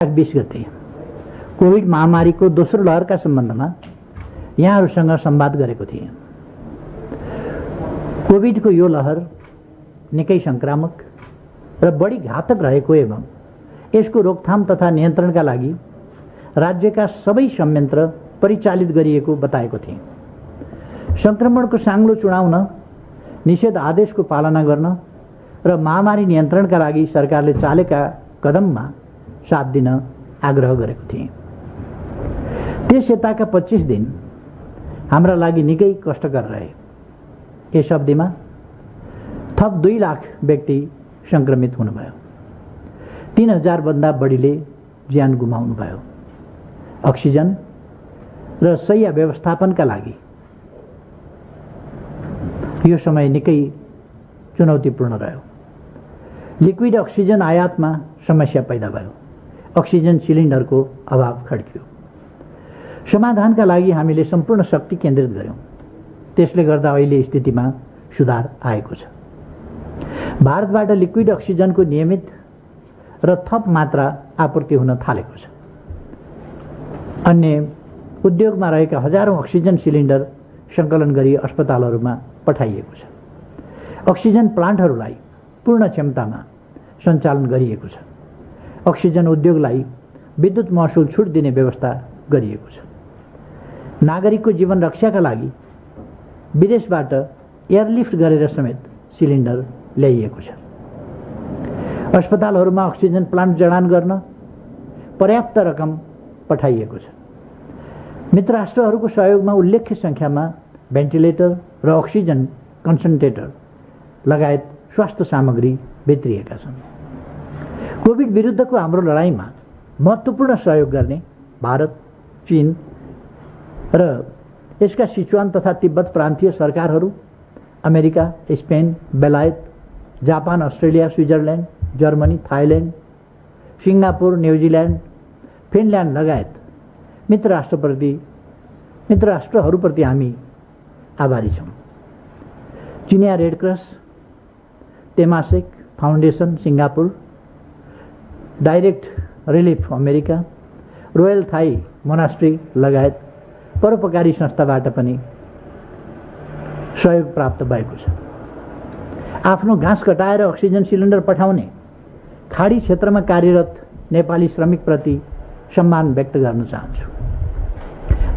20 गते कोभिड महामारीको दोस्रो लहरका सम्बन्धमा यहाँहरूसँग संवाद गरेको थिएँ। कोभिडको यो लहर निकै संक्रामक र बढी घातक रहेको एवं यसको रोकथाम तथा नियन्त्रणका लागि राज्यका सबै संयन्त्र परिचालित गरिएको बताएको थिएँ। संक्रमणको साङ्लो चुडाउन निषेध आदेशको पालना गर्न र महामारी नियन्त्रणका लागि सरकारले चालेका कदममा साथ दिन आग्रह गरेको थिएँ। त्यस यताका 25 दिन हाम्रा लागि निकै कष्टकर रहे। यस अवधिमा थप 2 लाख व्यक्ति संक्रमित हुनुभयो। 3000 भन्दा बढीले ज्यान गुमाउनुभयो। अक्सिजन र शय्या व्यवस्थापनका लागि यो समय निकै चुनौतीपूर्ण रह्यो। लिक्विड अक्सिजन आयातमा समस्या पैदा भयो। अक्सिजन सिलिन्डरको अभाव खड्कियो। समाधानका लागि हामीले सम्पूर्ण शक्ति केन्द्रित गर्यौं। त्यसले गर्दा अहिले स्थितिमा सुधार आएको छ। भारतबाट लिक्विड अक्सिजनको नियमित र थप मात्रा आपूर्ति हुन थालेको छ। अन्य उद्योगमा रहेका हजारौं अक्सिजन सिलिन्डर सङ्कलन गरी अस्पतालहरूमा पठाइएको छ। अक्सिजन प्लान्टहरूलाई पूर्ण क्षमतामा सञ्चालन गरिएको छ। अक्सिजन उद्योगलाई विद्युत महसुल छुट दिने व्यवस्था गरिएको छ। नागरिकको जीवन रक्षाका लागि विदेशबाट एयरलिफ्ट गरेर समेत सिलिन्डर ल्याइएको छ। अस्पतालहरूमा अक्सिजन प्लान्ट जडान गर्न पर्याप्त रकम पठाइएको छ। मित्र राष्ट्रहरूको सहयोगमा उल्लेख्य सङ्ख्यामा भेन्टिलेटर र अक्सिजन कन्सन्ट्रेटर लगायत स्वास्थ्य सामग्री भित्रिएका छन्। कोभिड विरुद्धको हाम्रो लडाईँमा महत्त्वपूर्ण सहयोग गर्ने भारत, चीन र यसका सिचुवान तथा तिब्बत प्रान्तीय सरकारहरू, अमेरिका, स्पेन, बेलायत, Japan, Australia, Switzerland, Germany, Thailand, Singapore, New Zealand, Finland लगायत मित्र राष्ट्रहरूप्रति हामी आभारी छौँ। चिनिया Red Cross, Temasek Foundation Singapore, Direct Relief America, Royal Thai Monastery लगायत परोपकारी संस्थाबाट पनि सहयोग प्राप्त भएको छ। आफ्नो घाँस कटाएर अक्सिजन सिलिन्डर पठाउने खाडी क्षेत्रमा कार्यरत नेपाली श्रमिकप्रति सम्मान व्यक्त गर्न चाहन्छु।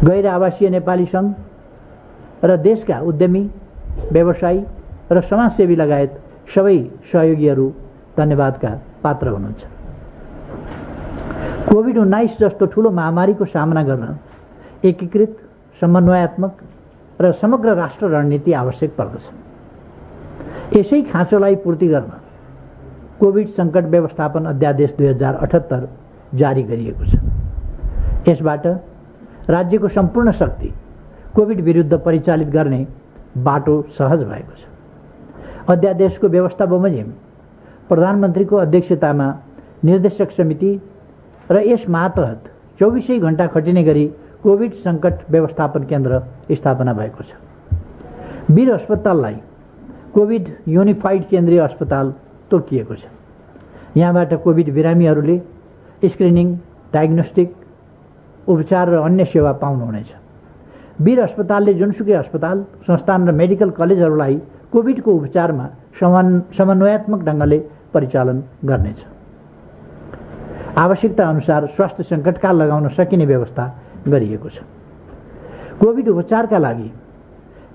गैर आवासीय नेपाली सङ्घ र देशका उद्यमी, व्यवसायी र समाजसेवी लगायत सबै सहयोगीहरू धन्यवादका पात्र हुनुहुन्छ। कोभिड-19 जस्तो ठूलो महामारीको सामना गर्न एकीकृत, समन्वयात्मक र समग्र राष्ट्र रणनीति आवश्यक पर्दछ। यसै खाँचोलाई पूर्ति गर्न कोभिड सङ्कट व्यवस्थापन अध्यादेश 2078 जारी गरिएको छ। यसबाट राज्यको सम्पूर्ण शक्ति कोभिड विरुद्ध परिचालित गर्ने बाटो सहज भएको छ। अध्यादेशको व्यवस्था बमोजिम प्रधानमन्त्रीको अध्यक्षतामा निर्देशक समिति र यस मातहत 24 घण्टा खटिने गरी कोभिड सङ्कट व्यवस्थापन केन्द्र स्थापना भएको छ। वीर अस्पताललाई कोभिड युनिफाइड केन्द्रीय अस्पताल तोकिएको छ। यहाँबाट कोभिड बिरामीहरूले स्क्रिनिङ, डायग्नोस्टिक, उपचार र अन्य सेवा पाउनुहुनेछ। वीर अस्पतालले जुनसुकै अस्पताल, संस्थान र मेडिकल कलेजहरूलाई कोभिडको उपचारमा समन्वयात्मक ढङ्गले परिचालन गर्नेछ। आवश्यकता अनुसार स्वास्थ्य सङ्कटकाल लगाउन सकिने व्यवस्था गरिएको छ। कोभिड उपचारका लागि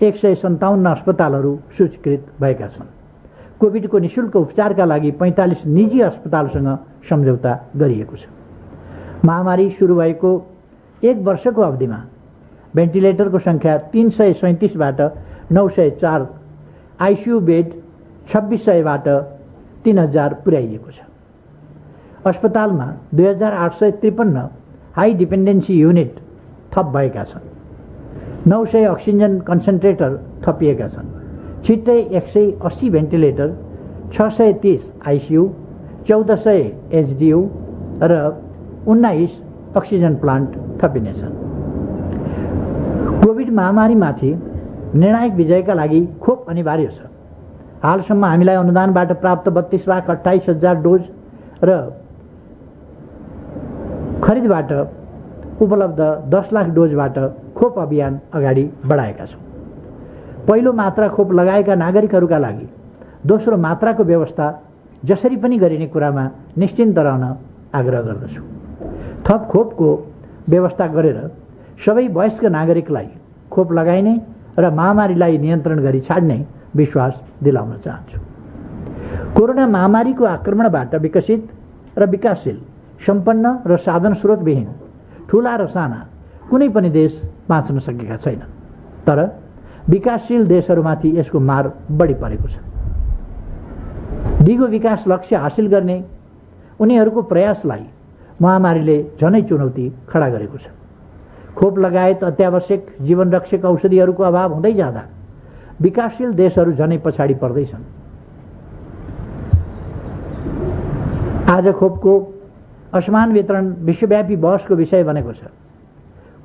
157 अस्पतालहरू सूचीकृत भएका छन्। कोभिडको निशुल्क उपचारका लागि 45 निजी अस्पतालसँग सम्झौता गरिएको छ। महामारी सुरु भएको 1 वर्षको अवधिमा भेन्टिलेटरको सङ्ख्या 337बाट 904, आइसियु बेड 2600बाट 3000 पुर्याइएको छ। अस्पतालमा 2853 हाई डिपेन्डेन्सी युनिट थप भएका छन्। 900 अक्सिजन कन्सन्ट्रेटर थपिएका छन्। छिट्टै 180 भेन्टिलेटर, 630 आइसियु, 1400 एचडियु र 19 अक्सिजन प्लान्ट थपिनेछन्। कोभिड महामारीमाथि निर्णायक विजयका लागि खोप अनिवार्य छ। हालसम्म हामीलाई अनुदानबाट प्राप्त 32,28,000 डोज र खरिदबाट उपलब्ध 10 लाख डोजबाट खोप अभियान अगाडि बढाएका छौँ। पहिलो मात्रा खोप लगाएका नागरिकहरूका लागि दोस्रो मात्राको व्यवस्था जसरी पनि गरिने कुरामा निश्चिन्त रहन आग्रह गर्दछु। थप खोपको व्यवस्था गरेर सबै वयस्क नागरिकलाई खोप लगाइने र महामारीलाई नियन्त्रण गरी छाड्ने विश्वास दिलाउन चाहन्छु। कोरोना महामारीको आक्रमणबाट विकसित र विकासशील, सम्पन्न र साधन स्रोतविहीन ठूला र साना कुनै पनि देश बाँच्न सकेका छैनन्। तर विकासशील देशहरूमाथि यसको मार बढी परेको छ। दिगो विकास लक्ष्य हासिल गर्ने उनीहरूको प्रयासलाई महामारीले झनै चुनौती खडा गरेको छ। खोप लगायत अत्यावश्यक जीवनरक्षक औषधिहरूको अभाव हुँदै जाँदा विकासशील देशहरू झनै पछाडि पर्दैछन्। आज खोपको असमान वितरण विश्वव्यापी बहसको विषय बनेको छ।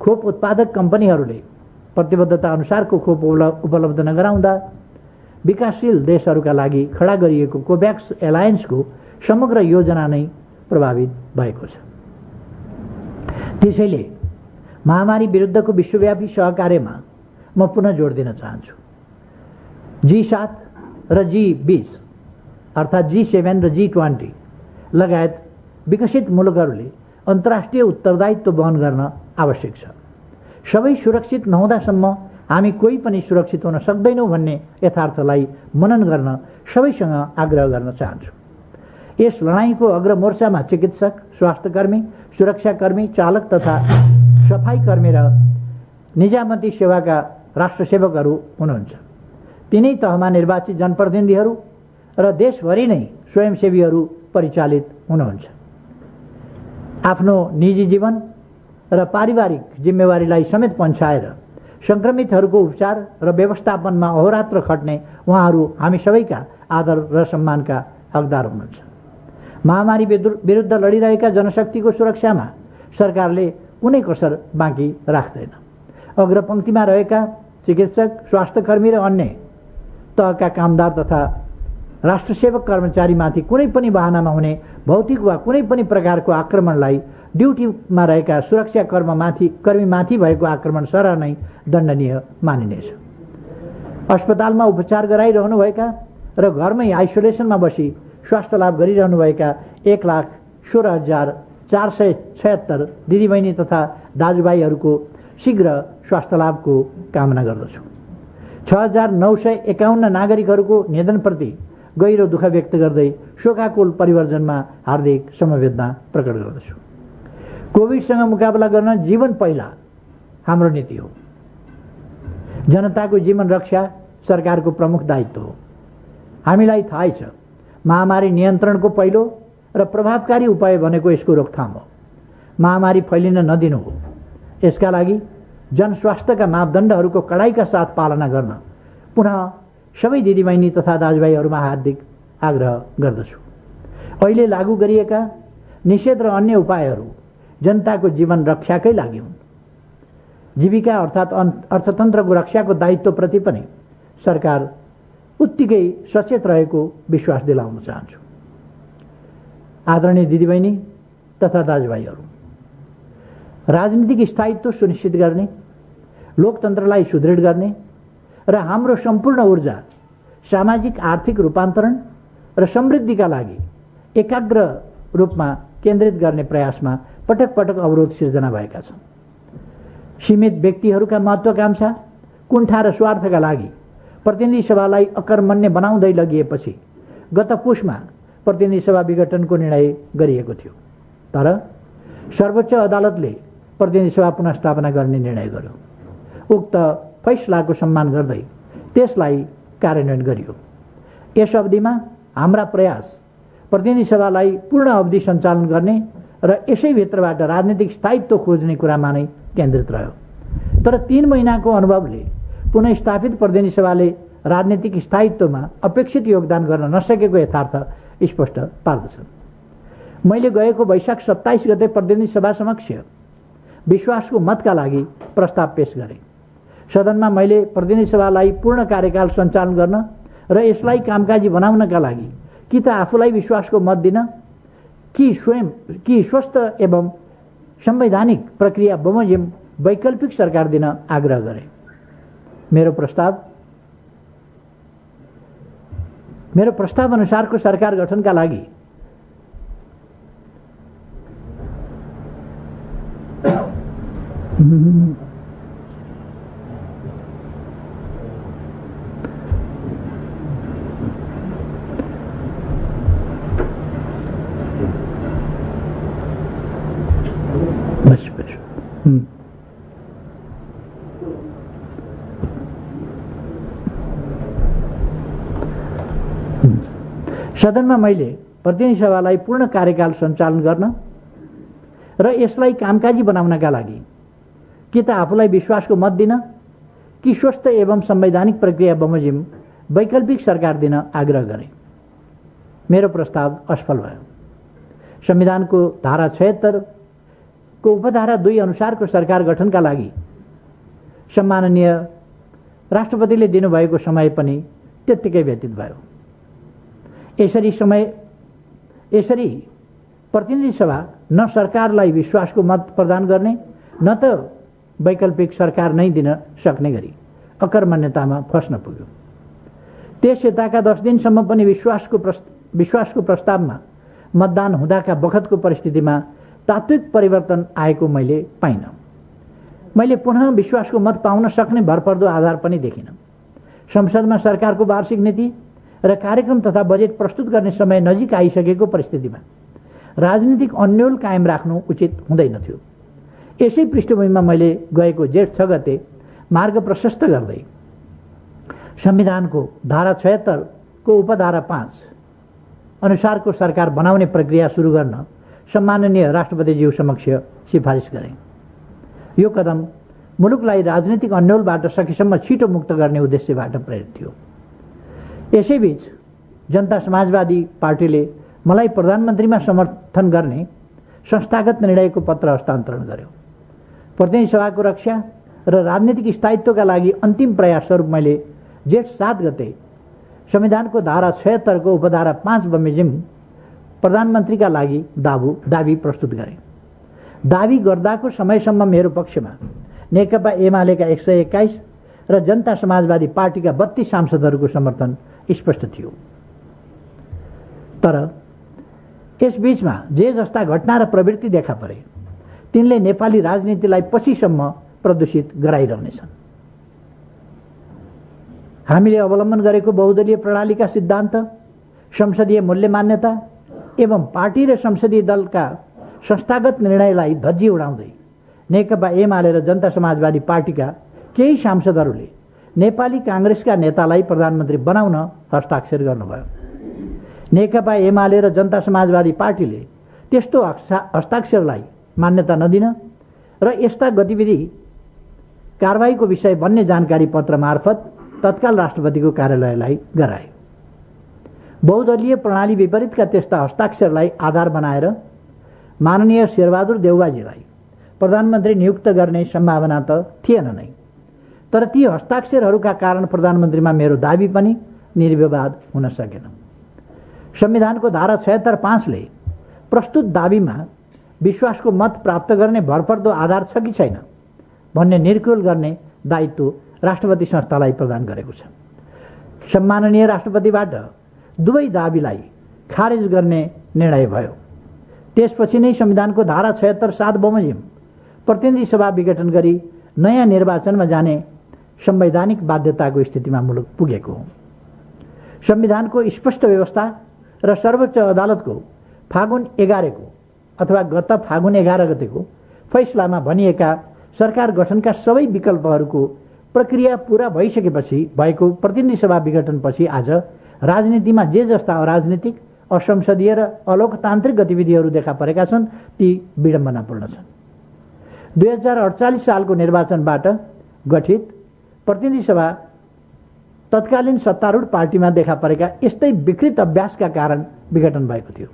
खोप उत्पादक कम्पनीहरूले प्रतिबद्धता अनुसारको खोप उपलब्ध नगराउँदा विकासशील देशहरूका लागि खडा गरिएको कोभ्याक्स एलायन्सको समग्र योजना नै प्रभावित भएको छ। त्यसैले महामारी विरुद्धको विश्वव्यापी सहकार्यमा म पुनः जोड दिन चाहन्छु। G7 र G20 अर्थात् G7 र G20 लगायत विकसित मुलुकहरूले अन्तर्राष्ट्रिय उत्तरदायित्व वहन गर्न आवश्यक छ। सबै सुरक्षित नहुँदासम्म हामी कोही पनि सुरक्षित हुन सक्दैनौँ भन्ने यथार्थलाई मनन गर्न सबैसँग आग्रह गर्न चाहन्छु। यस लडाईँको अग्रमोर्चामा चिकित्सक, स्वास्थ्यकर्मी, सुरक्षाकर्मी, चालक तथा सफाईकर्मी र निजामती सेवाका राष्ट्रसेवकहरू हुनुहुन्छ। तिनै तहमा निर्वाचित जनप्रतिनिधिहरू र देशभरि नै स्वयंसेवीहरू परिचालित हुनुहुन्छ। आफ्नो निजी जीवन र पारिवारिक जिम्मेवारीलाई समेत पन्छाएर संक्रमितहरूको उपचार र व्यवस्थापनमा अहोरात्र खट्ने उहाँहरू हामी सबैका आदर र सम्मानका हकदार हुनुहुन्छ। महामारी विरुद्ध लडिरहेका जनशक्तिको सुरक्षामा सरकारले कुनै कसर बाँकी राख्दैन। अग्रपङ्क्तिमा रहेका चिकित्सक, स्वास्थ्यकर्मी र अन्य तहका कामदार तथा राष्ट्रसेवक कर्मचारीमाथि कुनै पनि बहानामा हुने भौतिक वा कुनै पनि प्रकारको आक्रमणलाई ड्युटीमा रहेका सुरक्षा कर्मीमाथि भएको आक्रमण सरह नै दण्डनीय मानिनेछ। अस्पतालमा उपचार गराइरहनुभएका र घरमै आइसोलेसनमा बसी स्वास्थ्य लाभ गरिरहनुभएका 1,16,476 दिदीबहिनी तथा दाजुभाइहरूको शीघ्र स्वास्थ्य लाभको कामना गर्दछु। 6,951 नागरिकहरूको निधनप्रति गहिरो दुःख व्यक्त गर्दै शोकाकुल परिवर्जनमा हार्दिक समवेदना प्रकट गर्दछु। कोभिडसँग मुकाबला गर्न जीवन पहिला हाम्रो नीति हो। जनताको जीवन रक्षा सरकारको प्रमुख दायित्व हो। हामीलाई थाहै छ महामारी नियन्त्रणको पहिलो र प्रभावकारी उपाय भनेको यसको रोकथाम हो। महामारी फैलिन नदिनु हो। यसका लागि जनस्वास्थ्यका मापदण्डहरूको कडाइका साथ पालना गर्न पुनः सबै दिदीबहिनी तथा दाजुभाइहरूमा हार्दिक आग्रह गर्दछु। अहिले लागू गरिएका निषेध र अन्य उपायहरू जनताको जीवन रक्षाकै लागि हुन्। जीविका अर्थात् अर्थतन्त्रको रक्षाको दायित्वप्रति पनि सरकार उत्तिकै सचेत रहेको विश्वास दिलाउन चाहन्छु। आदरणीय दिदीबहिनी तथा दाजुभाइहरू, राजनीतिक स्थायित्व सुनिश्चित गर्ने, लोकतन्त्रलाई सुदृढ गर्ने र हाम्रो सम्पूर्ण ऊर्जा सामाजिक आर्थिक रूपान्तरण र समृद्धिका लागि एकाग्र रूपमा केन्द्रित गर्ने प्रयासमा पटक पटक अवरोध सिर्जना भएका छन्। सीमित व्यक्तिहरूका महत्त्वाकांक्षा, कुण्ठा र स्वार्थका लागि प्रतिनिधि सभालाई अकर्मण्य बनाउँदै लगिएपछि गत पुसमा प्रतिनिधि सभा विघटनको निर्णय गरिएको थियो। तर सर्वोच्च अदालतले प्रतिनिधि सभा पुनर्स्थापना गर्ने निर्णय गर्यो। उक्त फैसलाको सम्मान गर्दै त्यसलाई कार्यान्वयन गरियो। यस अवधिमा हाम्रा प्रयास प्रतिनिधि सभालाई पूर्ण अवधि सञ्चालन गर्ने र यसैभित्रबाट राजनीतिक स्थायित्व खोज्ने कुरामा नै केन्द्रित रह्यो। तर 3 महिनाको अनुभवले पुनर्स्थापित प्रतिनिधि सभाले राजनीतिक स्थायित्वमा अपेक्षित योगदान गर्न नसकेको यथार्थ स्पष्ट पार्दछ। मैले गएको वैशाख 27 गते प्रतिनिधि सभा समक्ष विश्वासको मतका लागि प्रस्ताव पेश गरेँ। सदनमा मैले प्रतिनिधि सभालाई पूर्ण कार्यकाल सञ्चालन गर्न र यसलाई कामकाजी बनाउनका लागि कि त आफूलाई विश्वासको मत दिन कि स्वस्थ एवं संवैधानिक प्रक्रिया बमोजिम वैकल्पिक सरकार दिन आग्रह गरे। मेरो प्रस्ताव अनुसारको सरकार गठनका लागि सदनमा मैले प्रतिनिधि सभालाई पूर्ण कार्यकाल सञ्चालन गर्न र यसलाई कामकाजी बनाउनका लागि कि त आफूलाई विश्वासको मत दिन कि स्वस्थ एवं संवैधानिक प्रक्रिया बमोजिम वैकल्पिक सरकार दिन आग्रह गरे। मेरो प्रस्ताव असफल भयो। संविधानको धारा 76 को उपधारा 2 अनुसारको सरकार गठनका लागि सम्माननीय राष्ट्रपतिले दिनुभएको समय पनि त्यत्तिकै व्यतीत भयो। यसरी प्रतिनिधि सभा न सरकारलाई विश्वासको मत प्रदान गर्ने न त वैकल्पिक सरकार नै दिन सक्ने गरी अकर्मण्यतामा फस्न पुग्यो। त्यस यताका 10 दिनसम्म पनि विश्वासको प्रस्तावमा मतदान हुँदाका बखतको परिस्थितिमा तात्विक परिवर्तन आएको मैले पाइनँ। मैले पुनः विश्वासको मत पाउन सक्ने भरपर्दो आधार पनि देखिनँ। संसदमा सरकारको वार्षिक नीति र कार्यक्रम तथा बजेट प्रस्तुत गर्ने समय नजिक आइसकेको परिस्थितिमा राजनीतिक अन्योल कायम राख्नु उचित हुँदैन थियो। यसै पृष्ठभूमिमा मैले गएको जेठ 6 गते मार्ग प्रशस्त गर्दै संविधानको धारा 76 को उपधारा 5 अनुसारको सरकार बनाउने प्रक्रिया सुरु गर्न सम्माननीय राष्ट्रपतिज्यू समक्ष सिफारिस गरे। यो कदम मुलुकलाई राजनीतिक अन्योलबाट सकेसम्म छिटो मुक्त गर्ने उद्देश्यबाट प्रेरित थियो। यसैबीच जनता समाजवादी पार्टीले मलाई प्रधानमन्त्रीमा समर्थन गर्ने संस्थागत निर्णयको पत्र हस्तान्तरण गर्यो। प्रतिनिधि सभाको रक्षा र राजनीतिक स्थायित्वका लागि अन्तिम प्रयास स्वरूप मैले जेठ 7 गते संविधानको धारा 76 को उपधारा 5 बमोजिम प्रधानमन्त्रीका लागि दाबी प्रस्तुत गरे। दाबी गर्दाको समयसम्म मेरो पक्षमा नेकपा एमालेका 121 र जनता समाजवादी पार्टीका 32 सांसदहरूको समर्थन स्पष्ट थियो। तर यसबीचमा जे जस्ता घटना र प्रवृत्ति देखा परे तिनले नेपाली राजनीतिलाई पछिसम्म प्रदूषित गराइरहनेछन्। हामीले अवलम्बन गरेको बहुदलीय प्रणालीका सिद्धान्त, संसदीय मूल्य मान्यता एवं पार्टी र संसदीय दलका संस्थागत निर्णयलाई धज्जी उडाउँदै नेकपा एमाले र जनता समाजवादी पार्टीका केही सांसदहरूले नेपाली कांग्रेसका नेतालाई प्रधानमन्त्री बनाउन हस्ताक्षर गर्नुभयो। नेकपा एमाले र जनता समाजवादी पार्टीले त्यस्तो हस्ताक्षरलाई मान्यता नदिन र यस्ता गतिविधि कारबाहीको विषय बन्ने जानकारी पत्र मार्फत तत्काल राष्ट्रपतिको कार्यालयलाई गराए। बहुदलीय प्रणाली विपरीतका त्यस्ता हस्ताक्षरलाई आधार बनाएर माननीय शेरबहादुर देउवाजीलाई प्रधानमन्त्री नियुक्त गर्ने सम्भावना त थिएन नै। तर ती हस्ताक्षरहरूका कारण प्रधानमन्त्रीमा मेरो दाबी पनि निर्विवाद हुन सकेन। संविधानको धारा 76(5) ले प्रस्तुत दाबीमा विश्वासको मत प्राप्त गर्ने भरपर्दो आधार छ कि छैन भन्ने निर्कुल गर्ने दायित्व राष्ट्रपति संस्थालाई प्रदान गरेको छ। सम्माननीय राष्ट्रपतिबाट दुवै दाबीलाई खारेज गर्ने निर्णय भयो। त्यसपछि नै संविधानको धारा 76(7) बमोजिम प्रतिनिधि सभा विघटन गरी नयाँ निर्वाचनमा जाने संवैधानिक बाध्यताको स्थितिमा मुलुक पुगेको हो। संविधानको स्पष्ट व्यवस्था र सर्वोच्च अदालतको फागुन 11 को अथवा गत फागुन 11 गतेको फैसलामा भनिएका सरकार गठनका सबै विकल्पहरूको प्रक्रिया पूरा भइसकेपछि भएको प्रतिनिधि सभा विघटनपछि आज राजनीतिमा जे जस्ता अराजनीतिक, असंसदीय र अलोकतान्त्रिक गतिविधिहरू देखा परेका छन् ती विडम्बनापूर्ण छन्। 2048 सालको निर्वाचनबाट गठित प्रतिनिधि सभा तत्कालीन सत्तारूढ पार्टीमा देखा परेका यस्तै विकृत अभ्यासका कारण विघटन भएको थियो।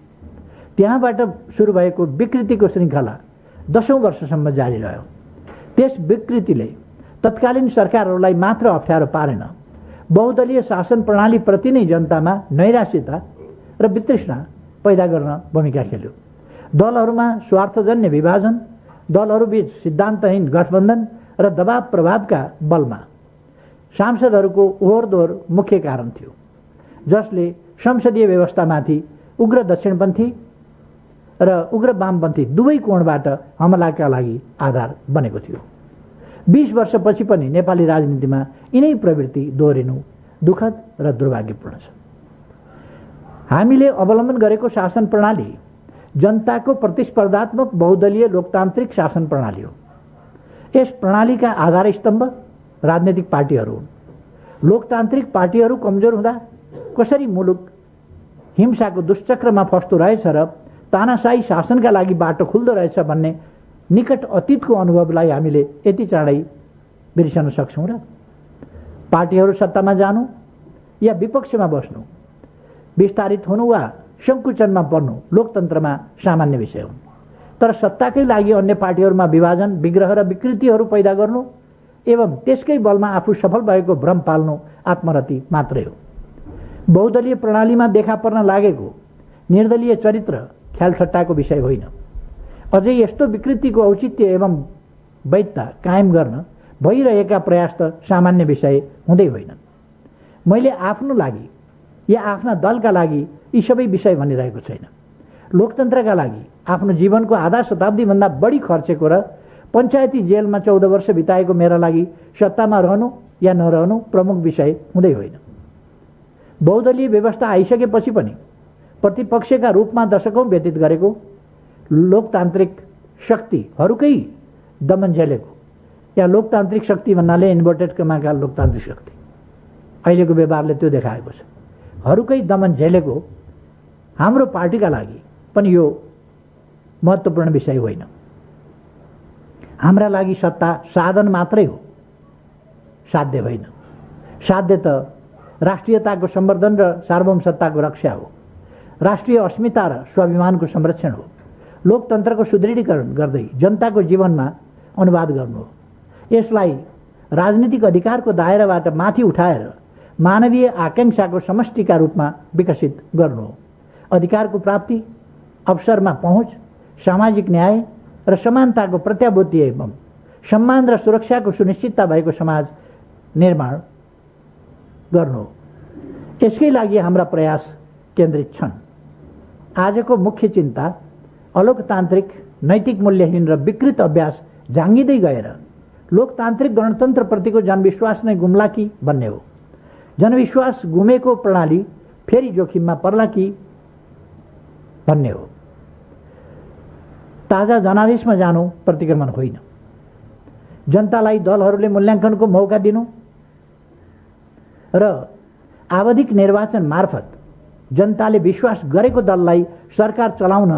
त्यहाँबाट सुरु भएको विकृतिको श्रृङ्खला 10औं वर्षसम्म जारी रह्यो। त्यस विकृतिले तत्कालीन सरकारहरूलाई मात्र अप्ठ्यारो पारेन, बहुदलीय शासन प्रणालीप्रति नै जनतामा नैराश्यता र वितृष्णा पैदा गर्न भूमिका खेल्यो। दलहरूमा स्वार्थजन्य विभाजन, दलहरूबीच सिद्धान्तहीन गठबन्धन र दबाव प्रभावका बलमा सांसदहरूको ओहोरदोहोर मुख्य कारण थियो, जसले संसदीय व्यवस्थामाथि उग्र दक्षिणपन्थी र उग्र वामपन्थी दुवै कोणबाट हमलाका लागि आधार बनेको थियो। 20 वर्षपछि पनि नेपाली राजनीतिमा यिनै प्रवृत्ति दोहोरिनु दुःखद र दुर्भाग्यपूर्ण छ। हामीले अवलम्बन गरेको शासन प्रणाली जनताको प्रतिस्पर्धात्मक बहुदलीय लोकतान्त्रिक शासन प्रणाली हो। यस प्रणालीका आधारस्तम्भ राजनीतिक पार्टीहरू हुन्। लोकतान्त्रिक पार्टीहरू कमजोर हुँदा कसरी मुलुक हिंसाको दुष्चक्रमा फस्दो रहेछ र तानाशाही शासनका लागि बाटो खुल्दो रहेछ भन्ने निकट अतीतको अनुभवलाई हामीले यति चाँडै बिर्सन सक्छौँ र? पार्टीहरू सत्तामा जानु या विपक्षमा बस्नु, विस्तारित हुनु वा सङ्कुचनमा पर्नु लोकतन्त्रमा सामान्य विषय हुन्। तर सत्ताकै लागि अन्य पार्टीहरूमा विभाजन, विग्रह र विकृतिहरू पैदा गर्नु एवं त्यसकै बलमा आफू सफल भएको भ्रम पाल्नु आत्मरति मात्रै हो। बहुदलीय प्रणालीमा देखा पर्न लागेको निर्दलीय चरित्र ख्यालठट्टाको विषय होइन। अझै यस्तो विकृतिको औचित्य एवं वैधता कायम गर्न भइरहेका प्रयास त सामान्य विषय हुँदै होइनन्। मैले आफ्नो लागि या आफ्ना दलका लागि यी सबै विषय भनिरहेको छैन। लोकतन्त्रका लागि आफ्नो जीवनको आधा शताब्दीभन्दा बढी खर्चेको र पञ्चायती जेलमा 14 वर्ष बिताएको मेरा लागि सत्तामा रहनु या नरहनु प्रमुख विषय हुँदै होइन। बहुदलीय व्यवस्था आइसकेपछि पनि प्रतिपक्षका रूपमा दशकौं व्यतीत गरेको लोकतान्त्रिक शक्तिहरूकै दमन झेलेको, या लोकतान्त्रिक शक्ति भन्नाले इन्भर्टेड कमाका लोकतान्त्रिक शक्ति, अहिलेको व्यवहारले त्यो देखाएको छ, हरूकै दमन झेलेको हाम्रो पार्टीका लागि पनि यो महत्त्वपूर्ण विषय होइन। हाम्रा लागि सत्ता साधन मात्रै हो, साध्य होइन। साध्य त राष्ट्रियताको सम्वर्धन र सार्वभौमसत्ताको रक्षा हो, राष्ट्रिय अस्मिता र स्वाभिमानको संरक्षण हो, लोकतन्त्रको सुदृढीकरण गर्दै जनताको जीवनमा अनुवाद गर्नु हो। यसलाई राजनीतिक अधिकारको दायराबाट माथि उठाएर मानवीय आकांक्षाको समष्टिका रूपमा विकसित गर्नु हो। अधिकारको प्राप्ति, अवसरमा पहुँच, सामाजिक न्याय र समानताको प्रत्याभूति एवं सम्मान र सुरक्षाको सुनिश्चितता भएको समाज निर्माण गर्नु हो। यसकै लागि हाम्रा प्रयास केन्द्रित छन्। आजको मुख्य चिन्ता अलोकतान्त्रिक, नैतिक मूल्यहीन र विकृत अभ्यास झाङ्गिँदै गएर लोकतान्त्रिक गणतन्त्रप्रतिको जनविश्वास नै गुम्ला कि भन्ने हो। जनविश्वास गुमेको प्रणाली फेरि जोखिममा पर्ला कि भन्ने हो। ताजा जनादेशमा जानु प्रतिक्रमण होइन। जनतालाई दलहरूले मूल्याङ्कनको मौका दिनु र आवधिक निर्वाचन मार्फत जनताले विश्वास गरेको दललाई सरकार चलाउन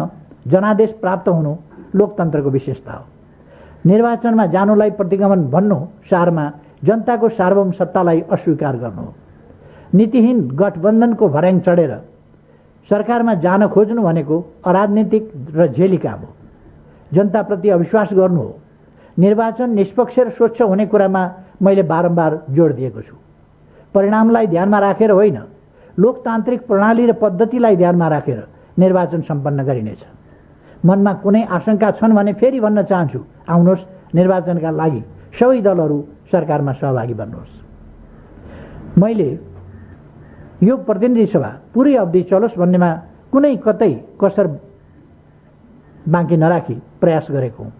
जनादेश प्राप्त हुनु लोकतन्त्रको विशेषता हो। निर्वाचनमा जानुलाई प्रतिगमन भन्नु सारमा जनताको सार्वभौम सत्तालाई अस्वीकार गर्नु हो। नीतिहीन गठबन्धनको भर्याङ चढेर सरकारमा जान खोज्नु भनेको अराजनीतिक र झेली काम हो। जनताप्रति अविश्वास गर्नु हो। निर्वाचन निष्पक्ष र स्वच्छ हुने कुरामा मैले बारम्बार जोड दिएको छु। परिणामलाई ध्यानमा राखेर होइन, लोकतान्त्रिक प्रणाली र पद्धतिलाई ध्यानमा राखेर निर्वाचन सम्पन्न गरिनेछ। मनमा कुनै आशंका छन् भने फेरि भन्न चाहन्छु, आउनुहोस्, निर्वाचनका लागि सबै दलहरू सरकारमा सहभागी बन्नुहोस्। मैले यो प्रतिनिधि सभा पुरै अवधि चलोस् भन्नेमा कुनै कतै कसर बाँकी नराखी प्रयास गरेको हुँ,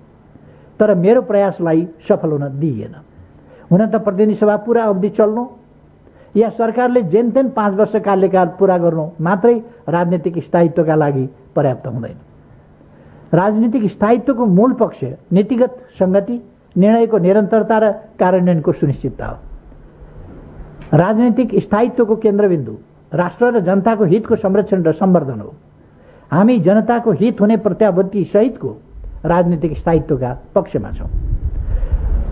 तर मेरो प्रयासलाई सफल हुन दिइएन। हुन त प्रतिनिधि सभा पुरा अवधि चल्नु या सरकारले जेनतेन 5 वर्ष कार्यकाल पुरा गर्नु मात्रै राजनीतिक स्थायित्वका लागि पर्याप्त हुँदैन। राजनीतिक स्थायित्वको मूल पक्ष नीतिगत संगति, निर्णयको निरन्तरता र कार्यान्वयनको सुनिश्चितता हो। राजनीतिक स्थायित्वको केन्द्रबिन्दु राष्ट्र र जनताको हितको संरक्षण र सम्वर्धन हो। हामी जनताको हित हुने प्रत्याभूति सहितको राजनीतिक स्थायित्वका पक्षमा छौँ।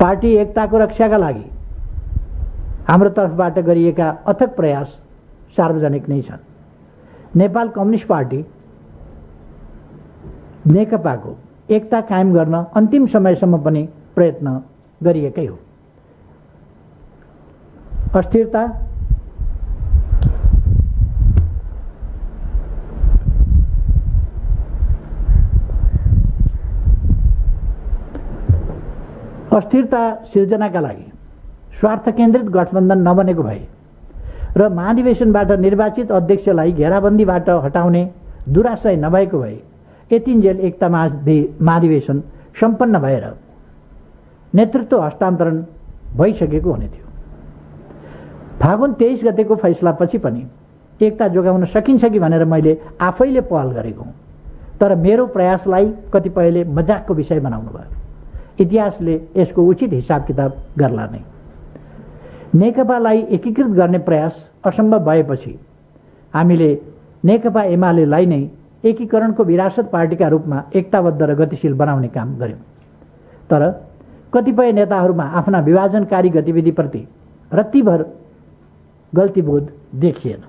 पार्टी एकताको रक्षाका लागि हाम्रो तर्फबाट गरिएका अथक प्रयास सार्वजनिक नै छन्। नेपाल कम्युनिस्ट पार्टी नेकपाको एकता कायम गर्न अन्तिम समयसम्म पनि प्रयत्न गरिएकै हो। अस्थिरता, अस्थिरता सिर्जनाका लागि स्वार्थ केन्द्रित गठबन्धन नबनेको भए र महाधिवेशनबाट निर्वाचित अध्यक्षलाई घेराबन्दीबाट हटाउने दुराशय नभएको भए यतिन्जेल एकता महाधिवेशन सम्पन्न भएर नेतृत्व हस्तान्तरण भइसकेको हुने थियो। फागुन 23 गतेको फैसलापछि पनि एकता जोगाउन सकिन्छ कि भनेर मैले आफैले पहल गरेको हुँ, तर मेरो प्रयासलाई कतिपयले मजाकको विषय बनाउनु भयो। इतिहासले यसको उचित हिसाब किताब गर्ला नै। नेकपालाई एकीकृत गर्ने प्रयास असम्भव भएपछि हामीले नेकपा एमालेलाई नै एकीकरणको विरासत पार्टीका रूपमा एकताबद्ध र गतिशील बनाउने काम गर्यौं। तर कतिपय नेताहरूमा आफ्ना विभाजनकारी गतिविधिप्रति रत्तिभर गल्तीबोध देखिएन।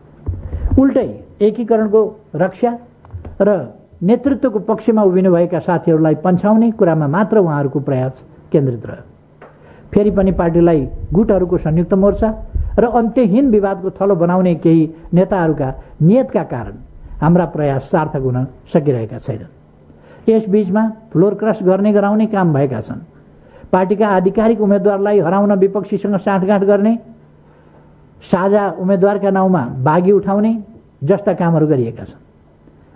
उल्टै एकीकरणको रक्षा र नेतृत्वको पक्षमा उभिनुभएका साथीहरूलाई पन्छाउने कुरामा मात्र उहाँहरूको प्रयास केन्द्रित रह्यो। फेरि पनि पार्टीलाई गुटहरूको संयुक्त मोर्चा र अन्त्यहीन विवादको थलो बनाउने केही नेताहरूका नियतका कारण हाम्रा प्रयास सार्थक हुन सकिरहेका छैनन्। यसबीचमा फ्लोर क्रस गर्ने गराउने काम भएका छन्। पार्टीका आधिकारिक उम्मेद्वारलाई हराउन विपक्षीसँग साँठगाँठ गर्ने, साझा उम्मेद्वारका नाउँमा बागी उठाउने जस्ता कामहरू गरिएका छन्।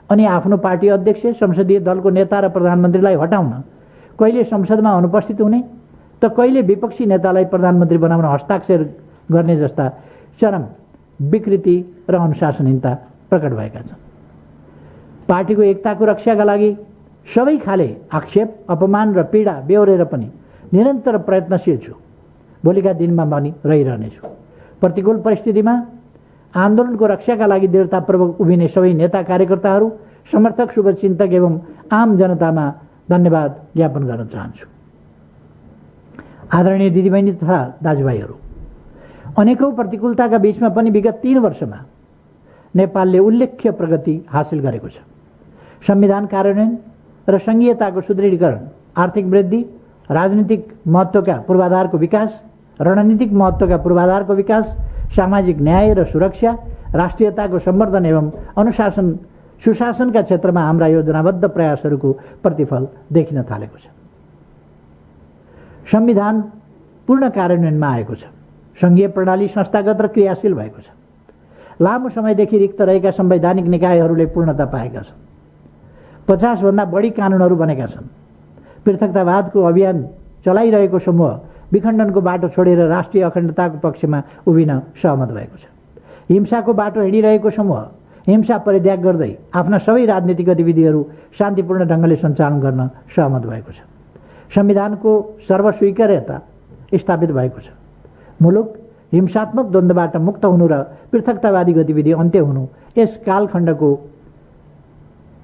अनि आफ्नो पार्टी अध्यक्ष, संसदीय दलको नेता र प्रधानमन्त्रीलाई हटाउन कहिले संसदमा अनुपस्थित हुने त कहिले विपक्षी नेतालाई प्रधानमन्त्री बनाउन हस्ताक्षर गर्ने जस्ता चरम विकृति र अनुशासनहीनता प्रकट भएका छन्। पार्टीको एकताको रक्षाका लागि सबै खाले आक्षेप, अपमान र पीडा बेहोरेर पनि निरन्तर प्रयत्नशील छु। भोलिका दिनमा पनि रहिरहनेछु। प्रतिकूल परिस्थितिमा आन्दोलनको रक्षाका लागि दृढतापूर्वक उभिने सबै नेता कार्यकर्ताहरू, समर्थक, शुभचिन्तक एवं आम जनतामा धन्यवाद ज्ञापन गर्न चाहन्छु। आदरणीय दिदीबहिनी तथा दाजुभाइहरू, अनेकौं प्रतिकूलताका बीचमा पनि विगत 3 वर्षमा नेपालले उल्लेख्य प्रगति हासिल गरेको छ। संविधान कार्यान्वयन र संघीयताको सुदृढीकरण, आर्थिक वृद्धि, राजनीतिक महत्त्वका पूर्वाधारको विकास, रणनीतिक महत्त्वका पूर्वाधारको विकास, सामाजिक न्याय र सुरक्षा, राष्ट्रियताको सम्वर्धन एवं अनुशासन सुशासनका क्षेत्रमा हाम्रा योजनाबद्ध प्रयासहरूको प्रतिफल देखिन थालेको छ। संविधान पूर्ण कार्यान्वयनमा आएको छ। संघीय प्रणाली संस्थागत र क्रियाशील भएको छ। लामो समयदेखि रिक्त रहेका संवैधानिक निकायहरूले पूर्णता पाएका छन्। 50 भन्दा बढी कानुनहरू बनेका छन्। पृथकतावादको अभियान चलाइरहेको समूह विखण्डनको बाटो छोडेर राष्ट्रिय अखण्डताको पक्षमा उभिन सहमत भएको छ। हिंसाको बाटो हिँडिरहेको समूह हिंसा परित्याग गर्दै आफ्ना सबै राजनीतिक गतिविधिहरू शान्तिपूर्ण ढङ्गले सञ्चालन गर्न सहमत भएको छ। संविधानको सर्वस्वीकार्यता स्थापित भएको छ। मुलुक हिंसात्मक द्वन्द्वबाट मुक्त हुनु र पृथकतावादी गतिविधि अन्त्य हुनु यस कालखण्डको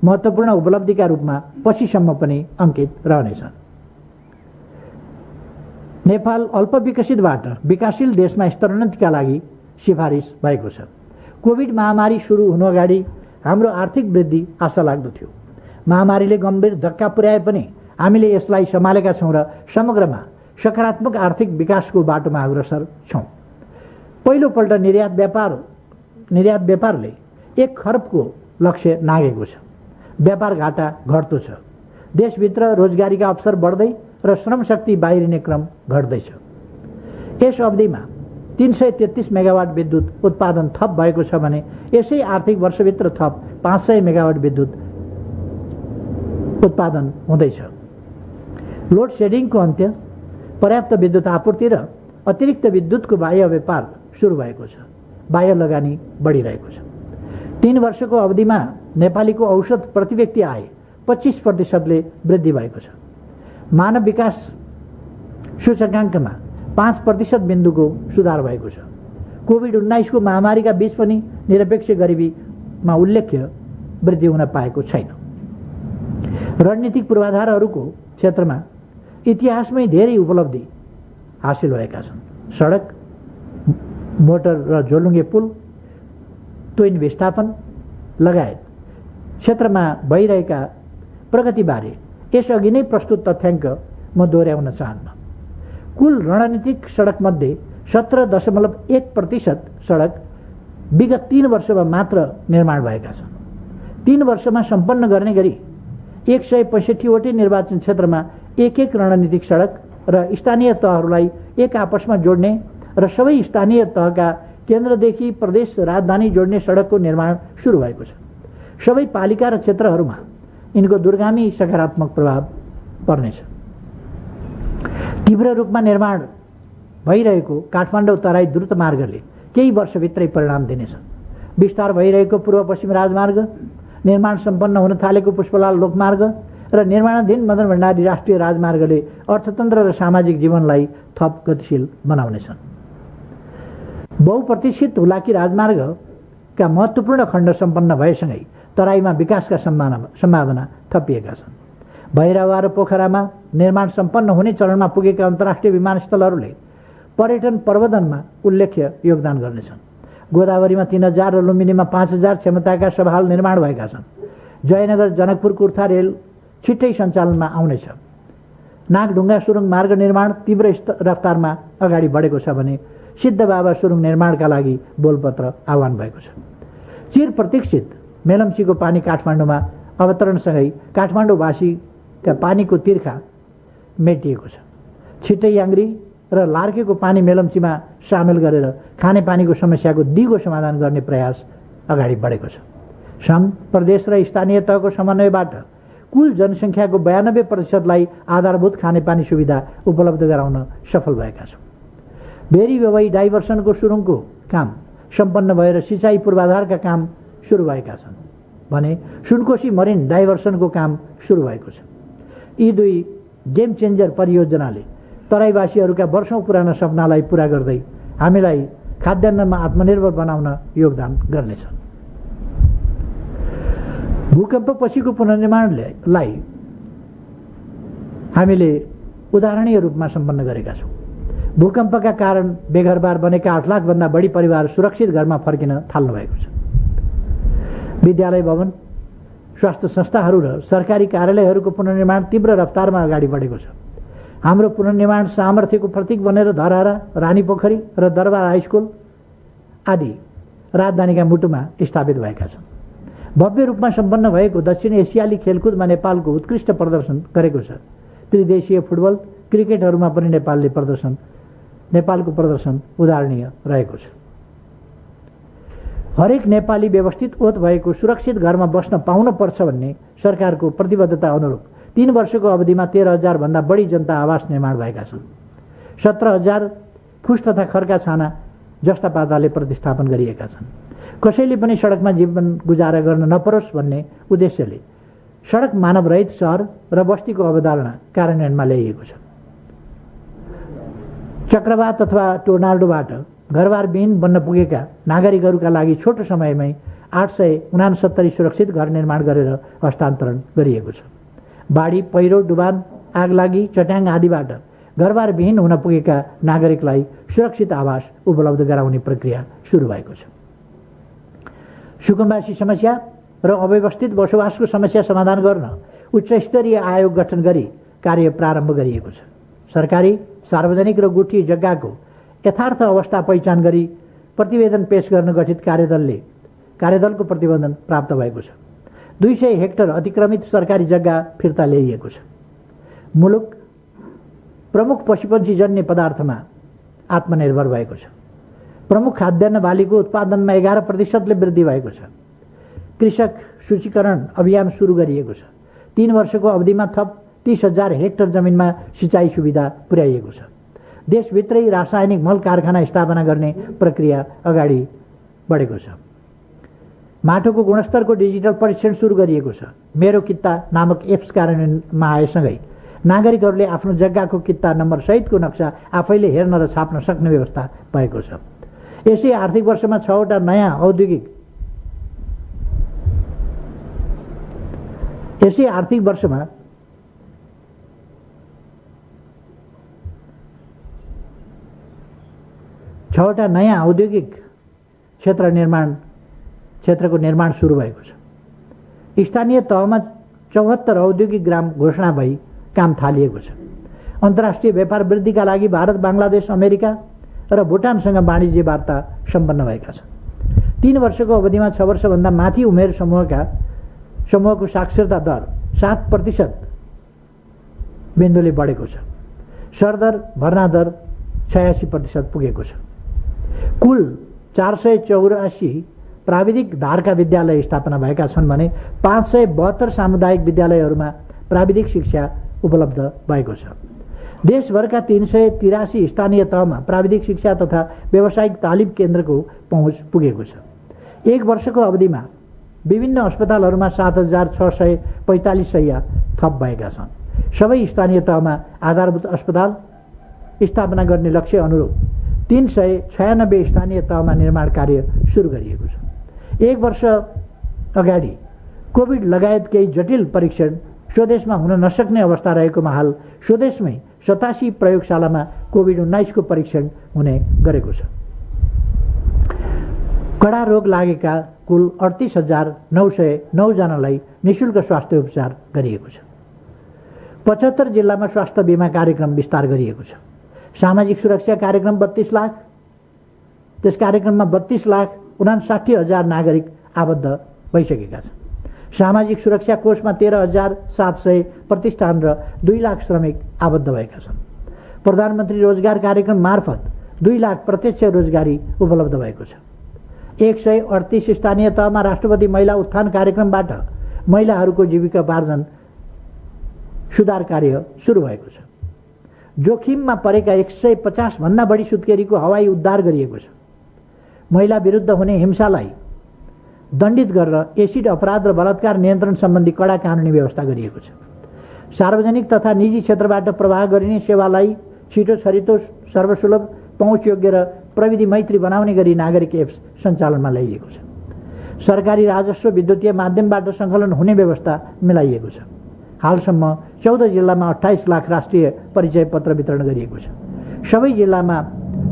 महत्त्वपूर्ण उपलब्धिका रूपमा पछिसम्म पनि अंकित रहनेछन्। नेपाल अल्पविकसितबाट विकासशील देशमा स्तरोन्नतिका लागि सिफारिस भएको छ। कोभिड महामारी सुरु हुनु अगाडि हाम्रो आर्थिक वृद्धि आशालाग्दो थियो। महामारीले गम्भीर धक्का पुर्याए पनि हामीले यसलाई सम्हालेका छौं र समग्रमा सकारात्मक आर्थिक विकासको बाटोमा अग्रसर छौं। पहिलोपल्ट निर्यात व्यापारले 1 खर्बको लक्ष्य नागेको छ। व्यापार घाटा घट्दो छ। देशभित्र रोजगारीका अवसर बढ्दै र श्रमशक्ति बाहिरिने क्रम घट्दैछ। यस अवधिमा 333 मेगावाट विद्युत उत्पादन थप भएको छ भने यसै आर्थिक वर्षभित्र थप 500 मेगावाट विद्युत उत्पादन हुँदैछ। लोड शेडिङको अन्त्य, पर्याप्त विद्युत आपूर्ति र अतिरिक्त विद्युतको बाह्य व्यापार सुरु भएको छ। बाह्य लगानी बढिरहेको छ। 3 वर्षको अवधिमा नेपालीको औसत प्रति व्यक्ति आय 25% वृद्धि भएको छ। मानव विकास सूचकाङ्कमा 5% बिन्दुको सुधार भएको छ। कोभिड-19 को महामारीका बीच पनि निरपेक्ष गरिबीमा उल्लेख्य वृद्धि हुन पाएको छैन। रणनीतिक पूर्वाधारहरूको क्षेत्रमा इतिहासमै धेरै उपलब्धि हासिल भएका छन्। सडक, मोटर र झोलुङ्गे पुल, ट्विन विस्थापन लगायत क्षेत्रमा भइरहेका प्रगतिबारे यसअघि नै प्रस्तुत तथ्याङ्क म दोहोर्याउन चाहन्न। कुल रणनीतिक सडकमध्ये 17.1% सडक विगत 3 वर्षमा मात्र निर्माण भएका छन्। 3 वर्षमा सम्पन्न गर्ने गरी 165 वटै निर्वाचन क्षेत्रमा एक रणनीतिक सडक र स्थानीय तहहरूलाई एक आपसमा जोड्ने र सबै स्थानीय तहका केन्द्रदेखि प्रदेश राजधानी जोड्ने सडकको निर्माण सुरु भएको छ। सबै पालिका र क्षेत्रहरूमा यिनको दूरगामी सकारात्मक प्रभाव पर्नेछ। तीव्र रूपमा निर्माण भइरहेको काठमाडौँ तराई द्रुत मार्गले केही वर्षभित्रै परिणाम दिनेछ। विस्तार भइरहेको पूर्व पश्चिम राजमार्ग, निर्माण सम्पन्न हुन थालेको पुष्पलाल लोकमार्ग र निर्माणाधीन मदन भण्डारी राष्ट्रिय राजमार्गले अर्थतन्त्र र सामाजिक जीवनलाई थप गतिशील बनाउनेछन्। बहुप्रतिष्ठित हुलाकी राजमार्गका महत्त्वपूर्ण खण्ड सम्पन्न भएसँगै तराईमा विकासका सम्भावना थपिएका छन्। भैरवा र पोखरामा निर्माण सम्पन्न हुने चरणमा पुगेका अन्तर्राष्ट्रिय विमानस्थलहरूले पर्यटन प्रवर्धनमा उल्लेख्य योगदान गर्नेछन्। गोदावरीमा 3000 र लुम्बिनीमा 5000 क्षमताका सभाहाल निर्माण भएका छन्। जयनगर जनकपुर कुर्था रेल छिट्टै सञ्चालनमा आउनेछ। नागढुङ्गा सुरुङ मार्ग निर्माण तीव्र रफ्तारमा अगाडि बढेको छ भने सिद्धबाबा सुरुङ निर्माणका लागि बोलपत्र आह्वान भएको छ। चिर प्रतीक्षित मेलम्चीको पानी काठमाडौँमा अवतरणसँगै काठमाडौँवासीका पानीको तिर्खा मेटिएको छ। छिट्टै याङ्ग्री र लार्केको पानी मेलम्चीमा सामेल गरेर खानेपानीको समस्याको दिगो समाधान गर्ने प्रयास अगाडि बढेको छ। सङ्घ, प्रदेश र स्थानीय तहको समन्वयबाट कुल जनसङ्ख्याको 92% आधारभूत खानेपानी सुविधा उपलब्ध गराउन सफल भएका छौँ। बेरी बेवाई डाइभर्सनको सुरुङको काम सम्पन्न भएर सिँचाइ पूर्वाधारका काम सुरु भएका छन् भने सुनकोशी मरिन डाइभर्सनको काम सुरु भएको छ। यी दुई गेम चेन्जर परियोजनाले तराईवासीहरूका वर्षौँ पुराना सपनालाई पुरा गर्दै हामीलाई खाद्यान्नमा आत्मनिर्भर बनाउन योगदान गर्नेछन्। भूकम्पपछिको पुनर्निर्माणलाई हामीले उदाहरणीय रूपमा सम्पन्न गरेका छौँ। भूकम्पका कारण बेघरबार बनेका 8 लाखभन्दा बढी परिवार सुरक्षित घरमा फर्किन थाल्नु भएको छ। विद्यालय भवन, स्वास्थ्य संस्थाहरू र सरकारी कार्यालयहरूको पुनर्निर्माण तीव्र रफ्तारमा अगाडि बढेको छ। हाम्रो पुनर्निर्माण सामर्थ्यको प्रतीक बनेर धरहरा, रानीपोखरी र दरबार हाइस्कुल आदि राजधानीका मुटुमा स्थापित भएका छन्। भव्य रूपमा सम्पन्न भएको दक्षिण एसियाली खेलकुदमा नेपालको उत्कृष्ट प्रदर्शन गरेको छ। त्रिदेशीय फुटबल, क्रिकेटहरूमा पनि नेपालको प्रदर्शन उदाहरणीय रहेको छ। हरेक नेपाली व्यवस्थित ओत भएको सुरक्षित घरमा बस्न पाउन पर्छ भन्ने सरकारको प्रतिबद्धता अनुरूप 3 वर्षको अवधिमा 13,000 भन्दा बढी जनता आवास निर्माण भएका छन्। 17,000 फुस तथा खर्का छाना जस्ता पाताले प्रतिस्थापन गरिएका छन्। कसैले पनि सडकमा जीवन गुजारा गर्न नपरोस् भन्ने उद्देश्यले सडक मानवरहित सहर र बस्तीको अवधारणा कार्यान्वयनमा ल्याइएको छ। चक्रवात अथवा टोर्नाडोबाट घरबारविहीन बन्न पुगेका नागरिकहरूका लागि छोटो समयमै 869 सुरक्षित घर निर्माण गरेर हस्तान्तरण गरिएको छ। बाढी, पहिरो, डुबान, आगलागी, चट्याङ आदिबाट घरबारविहीन हुन पुगेका नागरिकलाई सुरक्षित आवास उपलब्ध गराउने प्रक्रिया सुरु भएको छ। सुकुम्बासी समस्या र अव्यवस्थित बसोबासको समस्या समाधान गर्न उच्च स्तरीय आयोग गठन गरी कार्य प्रारम्भ गरिएको छ। सरकारी, सार्वजनिक र गुठी जग्गाको यथार्थ अवस्था पहिचान गरी प्रतिवेदन पेश गर्न गठित कार्यदलको प्रतिवेदन प्राप्त भएको छ। 200 हेक्टर अतिक्रमित सरकारी जग्गा फिर्ता ल्याइएको छ। मुलुक प्रमुख पशुपन्छीजन्य पदार्थमा आत्मनिर्भर भएको छ। प्रमुख खाद्यान्न बालीको उत्पादनमा 11% वृद्धि भएको छ। कृषक सूचीकरण अभियान सुरु गरिएको छ। 3 वर्षको अवधिमा थप 30,000 हेक्टर जमिनमा सिँचाइ सुविधा पुर्याइएको छ। देशभित्रै रासायनिक मल कारखाना स्थापना गर्ने प्रक्रिया अगाडि बढेको छ। माटोको गुणस्तरको डिजिटल परीक्षण सुरु गरिएको छ। मेरो कित्ता नामक एप्स कार्यान्वयनमा आएसँगै नागरिकहरूले आफ्नो जग्गाको कित्ता नम्बर सहितको नक्सा आफैले हेर्न र छाप्न सक्ने व्यवस्था भएको छ। यसै आर्थिक वर्षमा 6वटा नयाँ औद्योगिक क्षेत्रको निर्माण सुरु भएको छ। स्थानीय तहमा 74 औद्योगिक ग्राम घोषणा भई काम थालिएको छ। अन्तर्राष्ट्रिय व्यापार वृद्धिका लागि भारत, बङ्गलादेश, अमेरिका र भुटानसँग वाणिज्य वार्ता सम्पन्न भएका छन्। 3 वर्षको अवधिमा 6 वर्षभन्दा माथि उमेर समूहको साक्षरता दर 7% बिन्दुले बढेको छ। सरदर भर्ना दर 86% पुगेको छ। कुल 484 प्राविधिक धारका विद्यालय स्थापना भएका छन् भने 572 सामुदायिक विद्यालयहरूमा प्राविधिक शिक्षा उपलब्ध भएको छ। देशभरका 383 स्थानीय तहमा प्राविधिक शिक्षा तथा व्यावसायिक तालिम केन्द्रको पहुँच पुगेको छ। एक वर्षको अवधिमा विभिन्न अस्पतालहरूमा 7645 शैय्या थप भएका छन्। सबै स्थानीय तहमा आधारभूत अस्पताल स्थापना गर्ने लक्ष्य अनुरूप 396 स्थानीय तहमा निर्माण कार्य सुरु गरिएको छ। एक वर्ष अगाडि कोभिड लगायत केही जटिल परीक्षण स्वदेशमा हुन नसक्ने अवस्था रहेकोमा हाल स्वदेशमै 87 प्रयोगशालामा कोभिड-19 को परीक्षण हुने गरेको छ। कडा रोग लागेका कुल 38,909 जनालाई निःशुल्क स्वास्थ्य उपचार गरिएको छ। 75 जिल्लामा स्वास्थ्य बीमा कार्यक्रम विस्तार गरिएको छ। सामाजिक सुरक्षा कार्यक्रम 32 लाख, त्यस कार्यक्रममा 32,59,000 नागरिक आबद्ध भइसकेका छन्। सामाजिक सुरक्षा कोषमा 13,700 प्रतिष्ठान र 2 लाख श्रमिक आबद्ध भएका छन्। प्रधानमन्त्री रोजगार कार्यक्रम मार्फत 2 लाख प्रत्यक्ष रोजगारी उपलब्ध भएको छ। 138 स्थानीय तहमा राष्ट्रपति महिला उत्थान कार्यक्रमबाट महिलाहरूको जीविकोपार्जन सुधार कार्य सुरु भएको छ। जोखिममा परेका 150 भन्दा बढी सुत्केरीको हवाई उद्धार गरिएको छ। महिला विरुद्ध हुने हिंसालाई दण्डित गरेर एसिड अपराध र बलात्कार नियन्त्रण सम्बन्धी कडा कानुनी व्यवस्था गरिएको छ। सार्वजनिक तथा निजी क्षेत्रबाट प्रवाह गरिने सेवालाई छिटो छरितो सर्वसुलभ पहुँचयोग्य र प्रविधि मैत्री बनाउने गरी नागरिक एप्स सञ्चालनमा ल्याइएको छ। सरकारी राजस्व विद्युतीय माध्यमबाट सङ्कलन हुने व्यवस्था मिलाइएको छ। हालसम्म 14 जिल्लामा 28 लाख राष्ट्रिय परिचय पत्र वितरण गरिएको छ। सबै जिल्लामा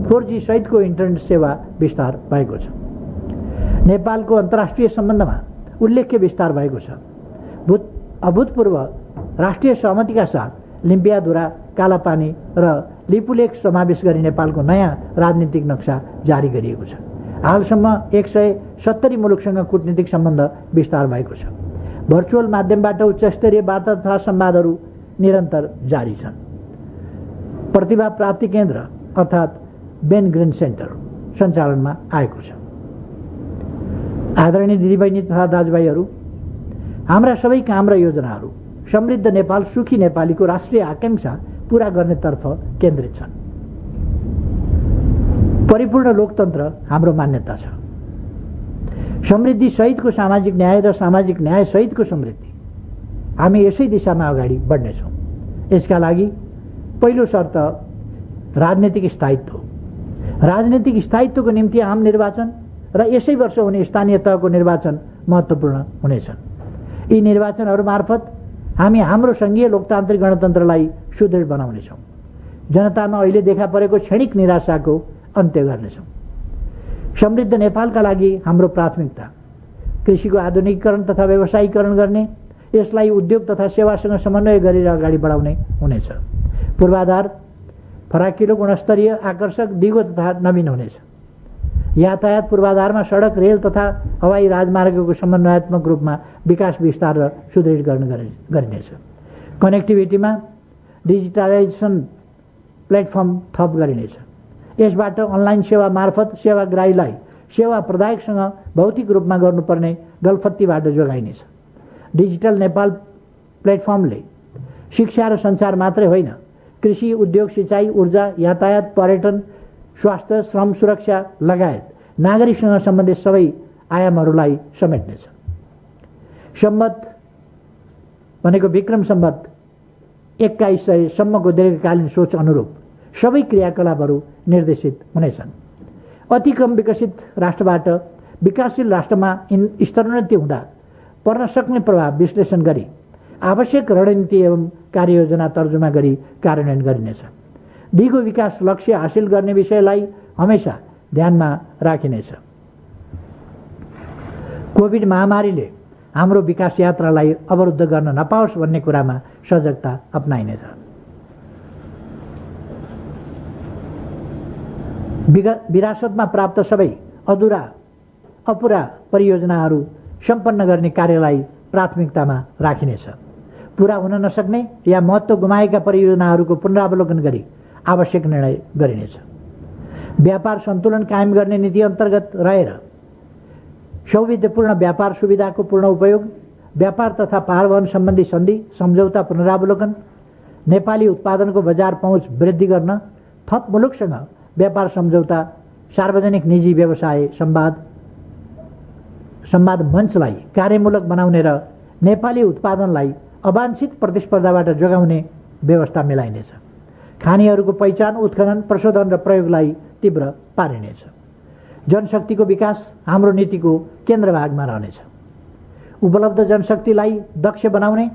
4G सहितको इन्टरनेट सेवा विस्तार भएको छ। नेपालको अन्तर्राष्ट्रिय सम्बन्धमा उल्लेख्य विस्तार भएको छ। अभूतपूर्व राष्ट्रिय सहमतिका साथ लिम्पियाधुरा, कालापानी र लिपुलेख समावेश गरी नेपालको नयाँ राजनीतिक नक्सा जारी गरिएको छ। हालसम्म 170 मुलुकसँग कूटनीतिक सम्बन्ध विस्तार भएको छ। भर्चुअल माध्यमबाट उच्चस्तरीय वार्ता तथा संवादहरू निरन्तर जारी छन्। प्रतिभा प्राप्ति केन्द्र अर्थात् बेन ग्रिन सेन्टर सञ्चालनमा आएको छ। आदरणीय दिदीबहिनी तथा दाजुभाइहरू, हाम्रा सबै काम र योजनाहरू समृद्ध नेपाल सुखी नेपालीको राष्ट्रिय आकांक्षा पूरा गर्नेतर्फ केन्द्रित छन्। परिपूर्ण लोकतन्त्र हाम्रो मान्यता छ। समृद्धि सहितको सामाजिक न्याय र सामाजिक न्याय सहितको समृद्धि, हामी यसै दिशामा अगाडि बढ्नेछौँ। यसका लागि पहिलो शर्त राजनीतिक स्थायित्व। राजनीतिक स्थायित्वको निम्ति आम निर्वाचन र यसै वर्ष हुने स्थानीय तहको निर्वाचन महत्त्वपूर्ण हुनेछन्। यी निर्वाचनहरू मार्फत हामी हाम्रो सङ्घीय लोकतान्त्रिक गणतन्त्रलाई सुदृढ बनाउनेछौँ। जनतामा अहिले देखा परेको क्षणिक निराशाको अन्त्य गर्नेछौँ। समृद्ध नेपालका लागि हाम्रो प्राथमिकता कृषिको आधुनिकीकरण तथा व्यवसायीकरण गर्ने, यसलाई उद्योग तथा सेवासँग समन्वय गरेर अगाडि बढाउने हुनेछ। पूर्वाधार फराकिलो, गुणस्तरीय, आकर्षक, दिगो तथा नवीन हुनेछ। यातायात पूर्वाधारमा सडक, रेल तथा हवाई राजमार्गको समन्वयात्मक रूपमा विकास विस्तार र सुदृढ गरिनेछ। कनेक्टिभिटीमा डिजिटलाइजेसन प्लेटफर्म थप गरिनेछ। यसबाट अनलाइन सेवा मार्फत सेवाग्राहीलाई सेवा प्रदायकसँग भौतिक रूपमा गर्नुपर्ने गलफत्तीबाट जोगाइनेछ। डिजिटल नेपाल प्लेटफर्मले शिक्षा र सञ्चार मात्रै होइन, कृषि, उद्योग, सिँचाइ, ऊर्जा, यातायात, पर्यटन, स्वास्थ्य, श्रम सुरक्षा लगायत नागरिकसँग सम्बन्धित सबै आयामहरूलाई समेट्नेछ। सम्मत भनेको विक्रम सम्मत 2100 सम्मको दीर्घकालीन सोच अनुरूप सबै क्रियाकलापहरू निर्देशित हुनेछन्। अति कम विकसित राष्ट्रबाट विकासशील राष्ट्रमा स्तरोन्नति हुँदा पर्न सक्ने प्रभाव विश्लेषण गरी आवश्यक रणनीति एवं कार्ययोजना तर्जुमा गरी कार्यान्वयन गरिनेछ। दिगो विकास लक्ष्य हासिल गर्ने विषयलाई हमेशा ध्यानमा राखिनेछ। कोभिड महामारीले हाम्रो विकास यात्रालाई अवरुद्ध गर्न नपाओस् भन्ने कुरामा सजगता अपनाइनेछ। विरासतमा प्राप्त सबै अपुरा परियोजनाहरू सम्पन्न गर्ने कार्यलाई प्राथमिकतामा राखिनेछ। पूरा हुन नसक्ने या महत्त्व गुमाएका परियोजनाहरूको पुनरावलोकन गरी आवश्यक निर्णय गरिनेछ। व्यापार सन्तुलन कायम गर्ने नीति अन्तर्गत रहेर सौविध्यपूर्ण व्यापार सुविधाको पूर्ण उपयोग, व्यापार तथा परिवहन सम्बन्धी सन्धि सम्झौता पुनरावलोकन, नेपाली उत्पादनको बजार पहुँच वृद्धि गर्न, थप मुलुकसँग व्यापार सम्झौता, सार्वजनिक निजी व्यवसाय संवाद मञ्चलाई कार्यमूलक बनाउने र नेपाली उत्पादनलाई अवांछित प्रतिस्पर्धाबाट जोगाउने व्यवस्था मिलाइनेछ। खानीहरूको पहिचान, उत्खनन, प्रशोधन र प्रयोगलाई तीव्र पारिनेछ। जनशक्तिको विकास हाम्रो नीतिको केन्द्रभागमा रहनेछ। उपलब्ध जनशक्तिलाई दक्ष बनाउने,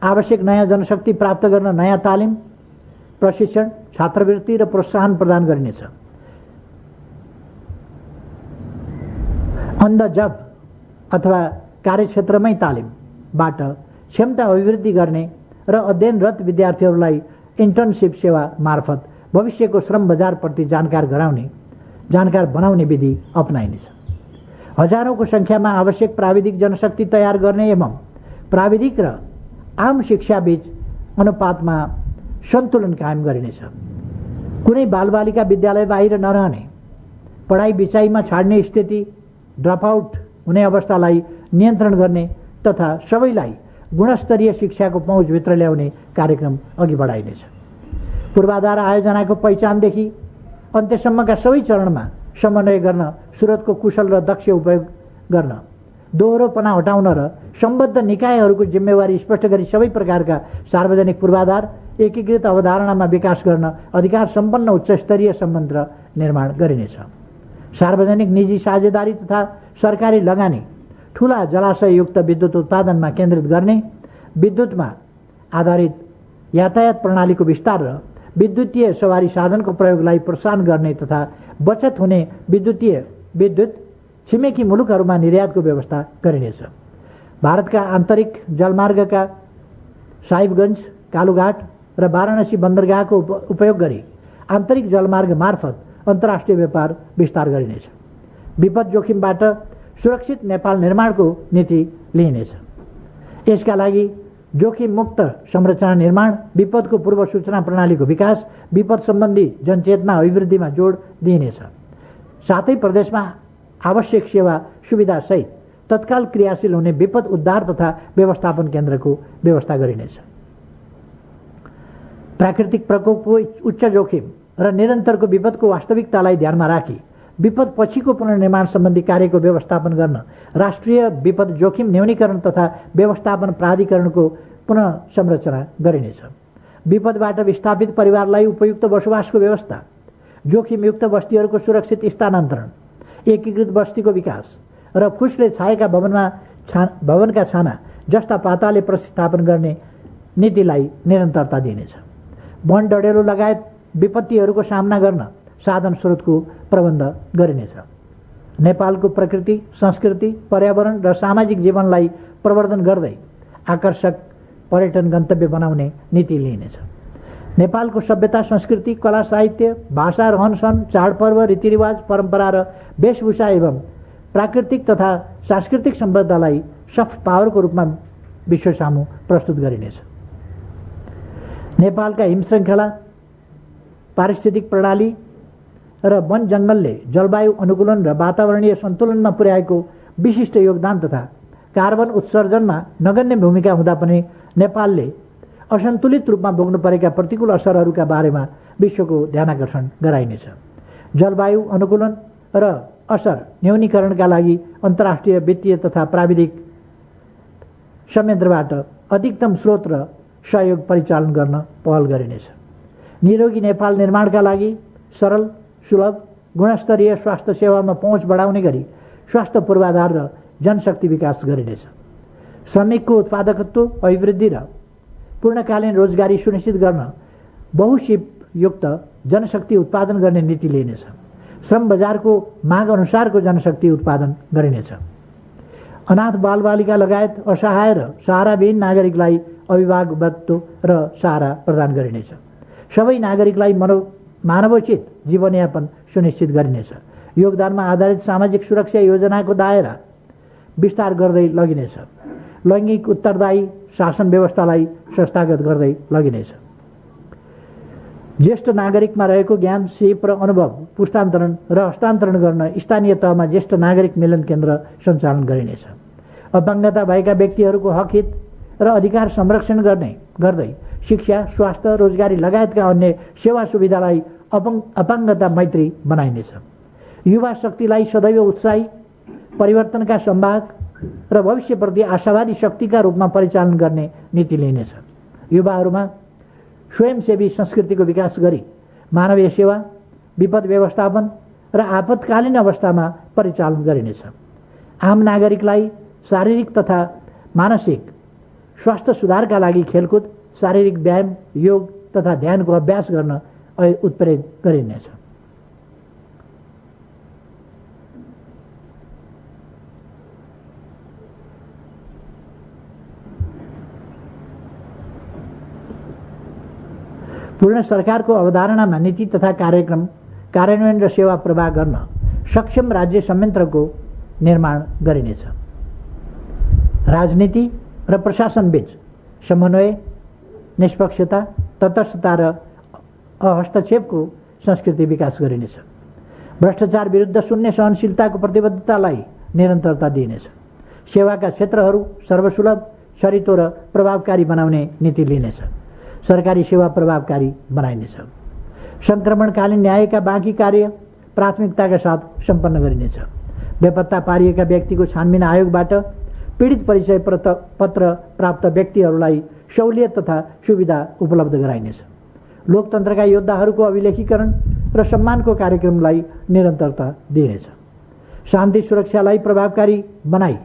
आवश्यक नयाँ जनशक्ति प्राप्त गर्न नयाँ तालिम, प्रशिक्षण, छात्रवृत्ति र प्रोत्साहन प्रदान गरिनेछ। अन द जब अथवा कार्यक्षेत्रमै तालिमबाट क्षमता अभिवृद्धि गर्ने र अध्ययनरत विद्यार्थीहरूलाई इन्टर्नसिप सेवा मार्फत भविष्यको श्रम बजारप्रति जानकार बनाउने विधि अपनाइनेछ। हजारौंको संख्यामा आवश्यक प्राविधिक जनशक्ति तयार गर्ने एवं प्राविधिक र आम शिक्षाबीच अनुपातमा सन्तुलन कायम गरिनेछ। कुनै बालबालिका विद्यालय बाहिर नरहने, पढाइ बिचाइमा छाड्ने स्थिति, ड्रपआउट हुने अवस्थालाई नियन्त्रण गर्ने तथा सबैलाई गुणस्तरीय शिक्षाको पहुँचभित्र ल्याउने कार्यक्रम अघि बढाइनेछ। पूर्वाधार आयोजनाको पहिचानदेखि अन्त्यसम्मका सबै चरणमा समन्वय गर्न, स्रोतको कुशल र दक्ष उपयोग गर्न, दोहोरोपना हटाउन र सम्बद्ध निकायहरूको जिम्मेवारी स्पष्ट गरी सबै प्रकारका सार्वजनिक पूर्वाधार एकीकृत अवधारणामा विकास गर्न अधिकार सम्पन्न उच्चस्तरीय सम्बन्ध निर्माण गरिनेछ। सार्वजनिक निजी साझेदारी तथा सरकारी लगानी ठूला जलाशययुक्त विद्युत उत्पादनमा केन्द्रित गर्ने, विद्युतमा आधारित यातायात प्रणालीको विस्तार र विद्युतीय सवारी साधनको प्रयोगलाई प्रोत्साहन गर्ने तथा बचत हुने विद्युत छिमेकी मुलुकहरूमा निर्यातको व्यवस्था गरिनेछ। भारतका आन्तरिक जलमार्गका साहिबगञ्ज, कालुघाट र वाराणसी बन्दरगाहको उपयोग गरी आन्तरिक जलमार्ग मार्फत अन्तर्राष्ट्रिय व्यापार विस्तार गरिनेछ। विपद जोखिमबाट सुरक्षित नेपाल निर्माणको नीति लिइनेछ। यसका लागि जोखिम मुक्त संरचना निर्माण, विपदको पूर्व सूचना प्रणालीको विकास, विपद सम्बन्धी जनचेतना अभिवृद्धिमा जोड दिइनेछ। साथै प्रदेशमा आवश्यक सेवा सुविधा सहित तत्काल क्रियाशील हुने विपद उद्धार तथा व्यवस्थापन केन्द्रको व्यवस्था गरिनेछ। प्राकृतिक प्रकोपको उच्च जोखिम र निरन्तरको विपदको वास्तविकतालाई ध्यानमा राखी विपद पछिको पुनर्निर्माण सम्बन्धी कार्यको व्यवस्थापन गर्न राष्ट्रिय विपद जोखिम न्यूनीकरण तथा व्यवस्थापन प्राधिकरणको पुनः संरचना गरिनेछ। विपदबाट विस्थापित परिवारलाई उपयुक्त बसोबासको व्यवस्था, जोखिमयुक्त बस्तीहरूको सुरक्षित स्थानान्तरण, एकीकृत बस्तीको विकास र फुसले छाएका भवनका छाना जस्ता पाताले प्रतिस्थापन गर्ने नीतिलाई निरन्तरता दिइनेछ। वन डढेलो लगायत विपत्तिहरूको सामना गर्न साधन स्रोतको प्रबन्ध गरिनेछ। नेपालको प्रकृति, संस्कृति, पर्यावरण र सामाजिक जीवनलाई प्रवर्धन गर्दै आकर्षक पर्यटन गन्तव्य बनाउने नीति लिइनेछ। नेपालको सभ्यता, संस्कृति, कला, साहित्य, भाषा, रहनसहन, चाडपर्व, रीतिरिवाज, परम्परा र वेशभूषा एवं प्राकृतिक तथा सांस्कृतिक सम्पदालाई सफ्ट पावरको रूपमा विश्वसामु प्रस्तुत गरिनेछ। नेपालका हिमश्रृङ्खला, पारिस्थितिक प्रणाली र वन जङ्गलले जलवायु अनुकूलन र वातावरणीय सन्तुलनमा पुर्याएको विशिष्ट योगदान तथा कार्बन उत्सर्जनमा नगण्य भूमिका हुँदा पनि नेपालले असन्तुलित रूपमा भोग्नु परेका प्रतिकूल असरहरूका बारेमा विश्वको ध्यानाकर्षण गराइनेछ। जलवायु अनुकूलन र असर न्यूनीकरणका लागि अन्तर्राष्ट्रिय वित्तीय तथा प्राविधिक संयन्त्रबाट अधिकतम स्रोत र सहयोग परिचालन गर्न पहल गरिनेछ। निरोगी नेपाल निर्माणका लागि सरल, सुलभ, गुणस्तरीय स्वास्थ्य सेवामा पहुँच बढाउने गरी स्वास्थ्य पूर्वाधार र जनशक्ति विकास गरिनेछ। श्रमिकको उत्पादकत्व अभिवृद्धि र पूर्णकालीन रोजगारी सुनिश्चित गर्न बहुसिपयुक्त जनशक्ति उत्पादन गर्ने नीति लिइनेछ। श्रम बजारको माग अनुसारको जनशक्ति उत्पादन गरिनेछ। अनाथ बालबालिका लगायत असहाय र सहाराविहीन नागरिकलाई अभिभावकत्व र सहारा प्रदान गरिनेछ। सबै नागरिकलाई मानवोचित जीवनयापन सुनिश्चित गरिनेछ। योगदानमा आधारित सामाजिक सुरक्षा योजनाको दायरा विस्तार गर्दै लगिनेछ। लैङ्गिक उत्तरदायी शासन व्यवस्थालाई संस्थागत गर्दै लगिनेछ। ज्येष्ठ नागरिकमा रहेको ज्ञान, सिप र अनुभव पुस्तान्तरण र हस्तान्तरण गर्न स्थानीय तहमा ज्येष्ठ नागरिक मिलन केन्द्र सञ्चालन गरिनेछ। अपाङ्गता भएका व्यक्तिहरूको हक हित र अधिकार संरक्षण गर्दै शिक्षा, स्वास्थ्य, रोजगारी लगायतका अन्य सेवा सुविधालाई अपाङ्गता मैत्री बनाइनेछ। युवा शक्तिलाई सदैव उत्साही, परिवर्तनका सम्वाहक र भविष्यप्रति आशावादी शक्तिका रूपमा परिचालन गर्ने नीति लिइनेछ। युवाहरूमा स्वयंसेवी संस्कृतिको विकास गरी मानवीय सेवा, विपद व्यवस्थापन र आपतकालीन अवस्थामा परिचालन गरिनेछ। आम नागरिकलाई शारीरिक तथा मानसिक स्वास्थ्य सुधारका लागि खेलकुद, शारीरिक व्यायाम, योग तथा ध्यानको अभ्यास गर्न उत्प्रेरित गरिनेछ। पूर्ण सरकारको अवधारणामा नीति तथा कार्यक्रम कार्यान्वयन र सेवा प्रवाह गर्न सक्षम राज्य संयन्त्रको निर्माण गरिनेछ। राजनीति र प्रशासनबीच समन्वय, निष्पक्षता, तटस्थता र हस्तक्षेपको संस्कृति विकास गरिनेछ। भ्रष्टाचार विरुद्ध शून्य सहनशीलताको प्रतिबद्धतालाई निरन्तरता दिइनेछ। सेवाका क्षेत्रहरू सर्वसुलभ, छरितो र प्रभावकारी बनाउने नीति लिइनेछ। सरकारी सेवा प्रभावकारी बनाइनेछ। सङ्क्रमणकालीन न्यायका बाँकी कार्य प्राथमिकताका साथ सम्पन्न गरिनेछ। बेपत्ता पारिएका व्यक्तिको छानबिन आयोगबाट पीडित परिचय पत्र प्राप्त व्यक्तिहरूलाई सहुलियत तथा सुविधा उपलब्ध गराइनेछ। लोकतन्त्रका योद्धाहरूको अभिलेखीकरण र सम्मानको कार्यक्रमलाई निरन्तरता दिइनेछ। शान्ति सुरक्षालाई प्रभावकारी बनाई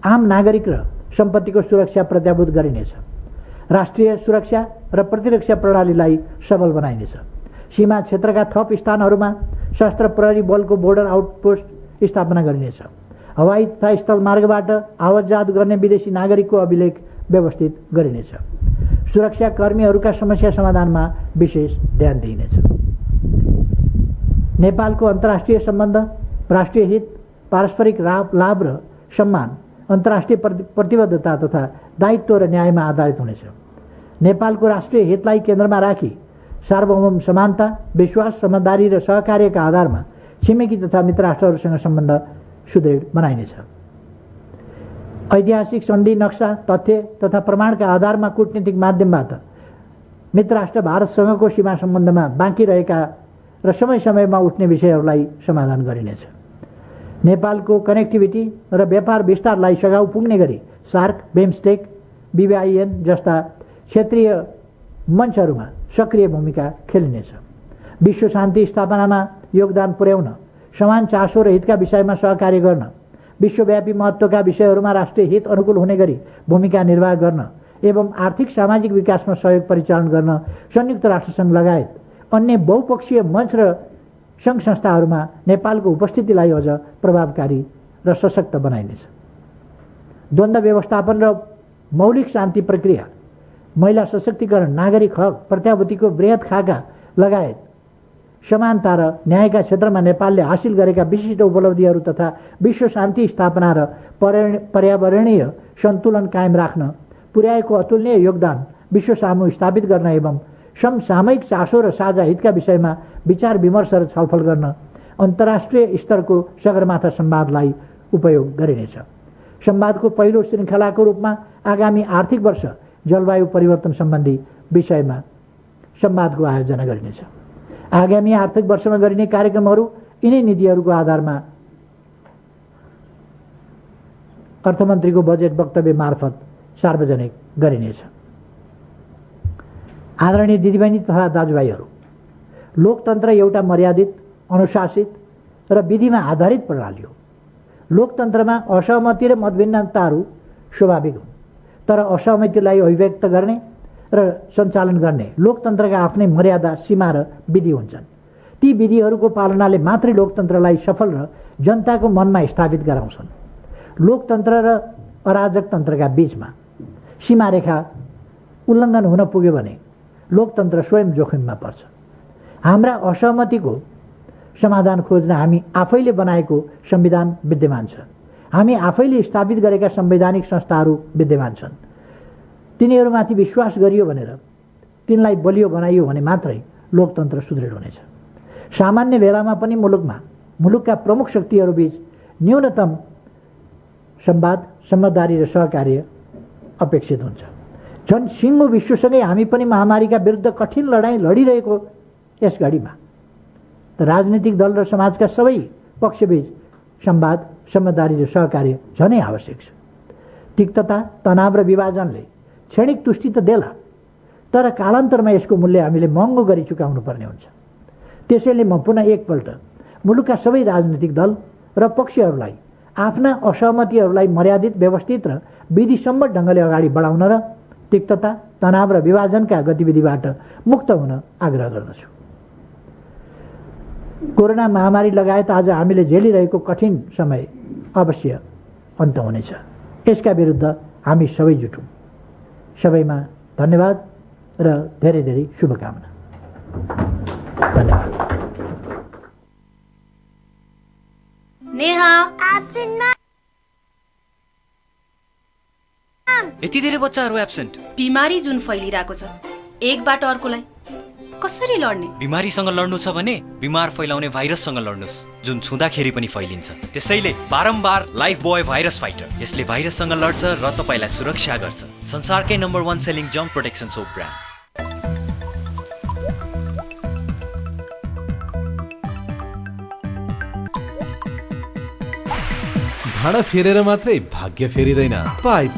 आम नागरिक र सम्पत्तिको सुरक्षा प्रत्याभूत गरिनेछ। राष्ट्रिय सुरक्षा र प्रतिरक्षा प्रणालीलाई सबल बनाइनेछ। सीमा क्षेत्रका थप स्थानहरूमा सशस्त्र प्रहरी बलको बोर्डर आउटपोस्ट स्थापना गरिनेछ। हवाई तथा स्थल मार्गबाट आवतजात गर्ने विदेशी नागरिकको अभिलेख व्यवस्थित गरिनेछ। सुरक्षा कर्मीहरूका समस्या समाधानमा विशेष ध्यान दिइनेछ। नेपालको अन्तर्राष्ट्रिय सम्बन्ध, राष्ट्रिय हित, पारस्परिक लाभ र सम्मान, अन्तर्राष्ट्रिय प्रतिबद्धता तथा दायित्व र न्यायमा आधारित हुनेछ। नेपालको राष्ट्रिय हितलाई केन्द्रमा राखी सार्वभौम समानता, विश्वास, समझदारी र सहकार्यका आधारमा छिमेकी तथा मित्र राष्ट्रहरूसँग सम्बन्ध सुदृढ बनाइनेछ। ऐतिहासिक सन्धि नक्सा, तथ्य तथा प्रमाणका आधारमा कूटनीतिक माध्यमबाट मित्र राष्ट्र भारतसँगको सीमा सम्बन्धमा बाँकी रहेका र समय समयमा उठ्ने विषयहरूलाई समाधान गरिनेछ। नेपालको कनेक्टिभिटी र व्यापार विस्तारलाई सघाउ पुग्ने गरी सार्क, बिमस्टेक, BBIN जस्ता क्षेत्रीय मञ्चहरूमा सक्रिय भूमिका खेलिनेछ। विश्व शान्ति स्थापनामा योगदान पुर्याउन, समान चासो र हितका विषयमा सहकार्य गर्न, विश्वव्यापी महत्त्वका विषयहरूमा राष्ट्रिय हित अनुकूल हुने गरी भूमिका निर्वाह गर्न एवं आर्थिक सामाजिक विकासमा सहयोग परिचालन गर्न संयुक्त राष्ट्रसङ्घ लगायत अन्य बहुपक्षीय मञ्च र सङ्घ संस्थाहरूमा नेपालको उपस्थितिलाई अझ प्रभावकारी र सशक्त बनाइनेछ। द्वन्द्व व्यवस्थापन र मौलिक शान्ति प्रक्रिया, महिला सशक्तिकरण, नागरिक हक, प्रत्याभूतिको वृहत खाका लगायत समानता र न्यायका क्षेत्रमा नेपालले हासिल गरेका विशिष्ट उपलब्धिहरू तथा विश्व शान्ति स्थापना र पर्यावरणीय सन्तुलन कायम राख्न पुर्याएको अतुलनीय योगदान विश्व सामु स्थापित गर्न एवं समसामयिक चासो र साझा हितका विषयमा विचार विमर्श र छलफल गर्न अन्तर्राष्ट्रिय स्तरको सगरमाथा संवादलाई उपयोग गरिनेछ। संवादको पहिलो श्रृङ्खलाको रूपमा आगामी आर्थिक वर्ष जलवायु परिवर्तन सम्बन्धी विषयमा संवादको आयोजना गरिनेछ। आगामी आर्थिक वर्षमा गरिने कार्यक्रमहरू यिनै नीतिहरूको आधारमा अर्थमन्त्रीको बजेट वक्तव्य मार्फत सार्वजनिक गरिनेछ। आदरणीय दिदीबहिनी तथा दाजुभाइहरू, लोकतन्त्र एउटा मर्यादित, अनुशासित र विधिमा आधारित प्रणाली हो। लोकतन्त्रमा असहमति र मतभिन्नताहरू स्वाभाविक हुन्, तर असहमतिलाई अभिव्यक्त गर्ने र सञ्चालन गर्ने लोकतन्त्रका आफ्नै मर्यादा, सीमा र विधि हुन्छन्। ती विधिहरूको पालनाले मात्रै लोकतन्त्रलाई सफल र जनताको मनमा स्थापित गराउँछन्। लोकतन्त्र र अराजकतन्त्रका बीचमा सीमारेखा उल्लङ्घन हुन पुग्यो भने लोकतन्त्र स्वयं जोखिममा पर्छ। हाम्रा असहमतिको समाधान खोज्न हामी आफैले बनाएको संविधान विद्यमान छ। हामी आफैले स्थापित गरेका संवैधानिक संस्थाहरू विद्यमान छन्। तिनीहरूमाथि विश्वास गरियो भनेर तिनलाई बलियो बनाइयो भने मात्रै लोकतन्त्र सुदृढ हुनेछ। सामान्य बेलामा पनि मुलुकका प्रमुख शक्तिहरूबीच न्यूनतम संवाद, समझदारी र सहकार्य अपेक्षित हुन्छ। झन् सिङ्गो विश्वसँगै हामी पनि महामारीका विरुद्ध कठिन लडाईँ लडिरहेको यस घडीमा त राजनीतिक दल र समाजका सबै पक्षबीच संवाद, समझदारी र सहकार्य झनै आवश्यक छ। तिक्तता, तनाव र विभाजनले क्षणिक तुष्टि त देला, तर कालान्तरमा यसको मूल्य हामीले महँगो गरी चुकाउनु पर्ने हुन्छ। त्यसैले म पुनः एकपल्ट मुलुकका सबै राजनीतिक दल र पक्षहरूलाई आफ्ना असहमतिहरूलाई मर्यादित, व्यवस्थित र विधिसम्मत ढङ्गले अगाडि बढाउन र तिक्तता, तनाव र विभाजनका गतिविधिबाट मुक्त हुन आग्रह गर्दछु। कोरोना महामारी लगायत आज हामीले झेलिरहेको कठिन समय अवश्य अन्त हुनेछ। यसका विरुद्ध हामी सबै जुटौँ। सबैमा धन्यवाद र धेरै धेरै शुभकामना। धन्यवाद। नेहा, यति धेरै बच्चाहरू एब्सेन्ट। बिमारी जुन फैलिरहेको छ, एकबाट अर्कोलाई कसरी लड्ने? बिमारीसँग लड्नु छ भने बिमार फैलाउने भाइरससँग लड्नुस्, जुन छुँदाखेरि पनि फैलिन्छ। त्यसैले बारम्बार लाइफ बोय भाइरस फाइटर, यसले भाइरससँग लड्छ र तपाईलाई सुरक्षा गर्छ। संसारकै number 1 selling germ protection soap brand. भाँडा फेरेर मात्रै भाग्य फेरिदैन। पाइप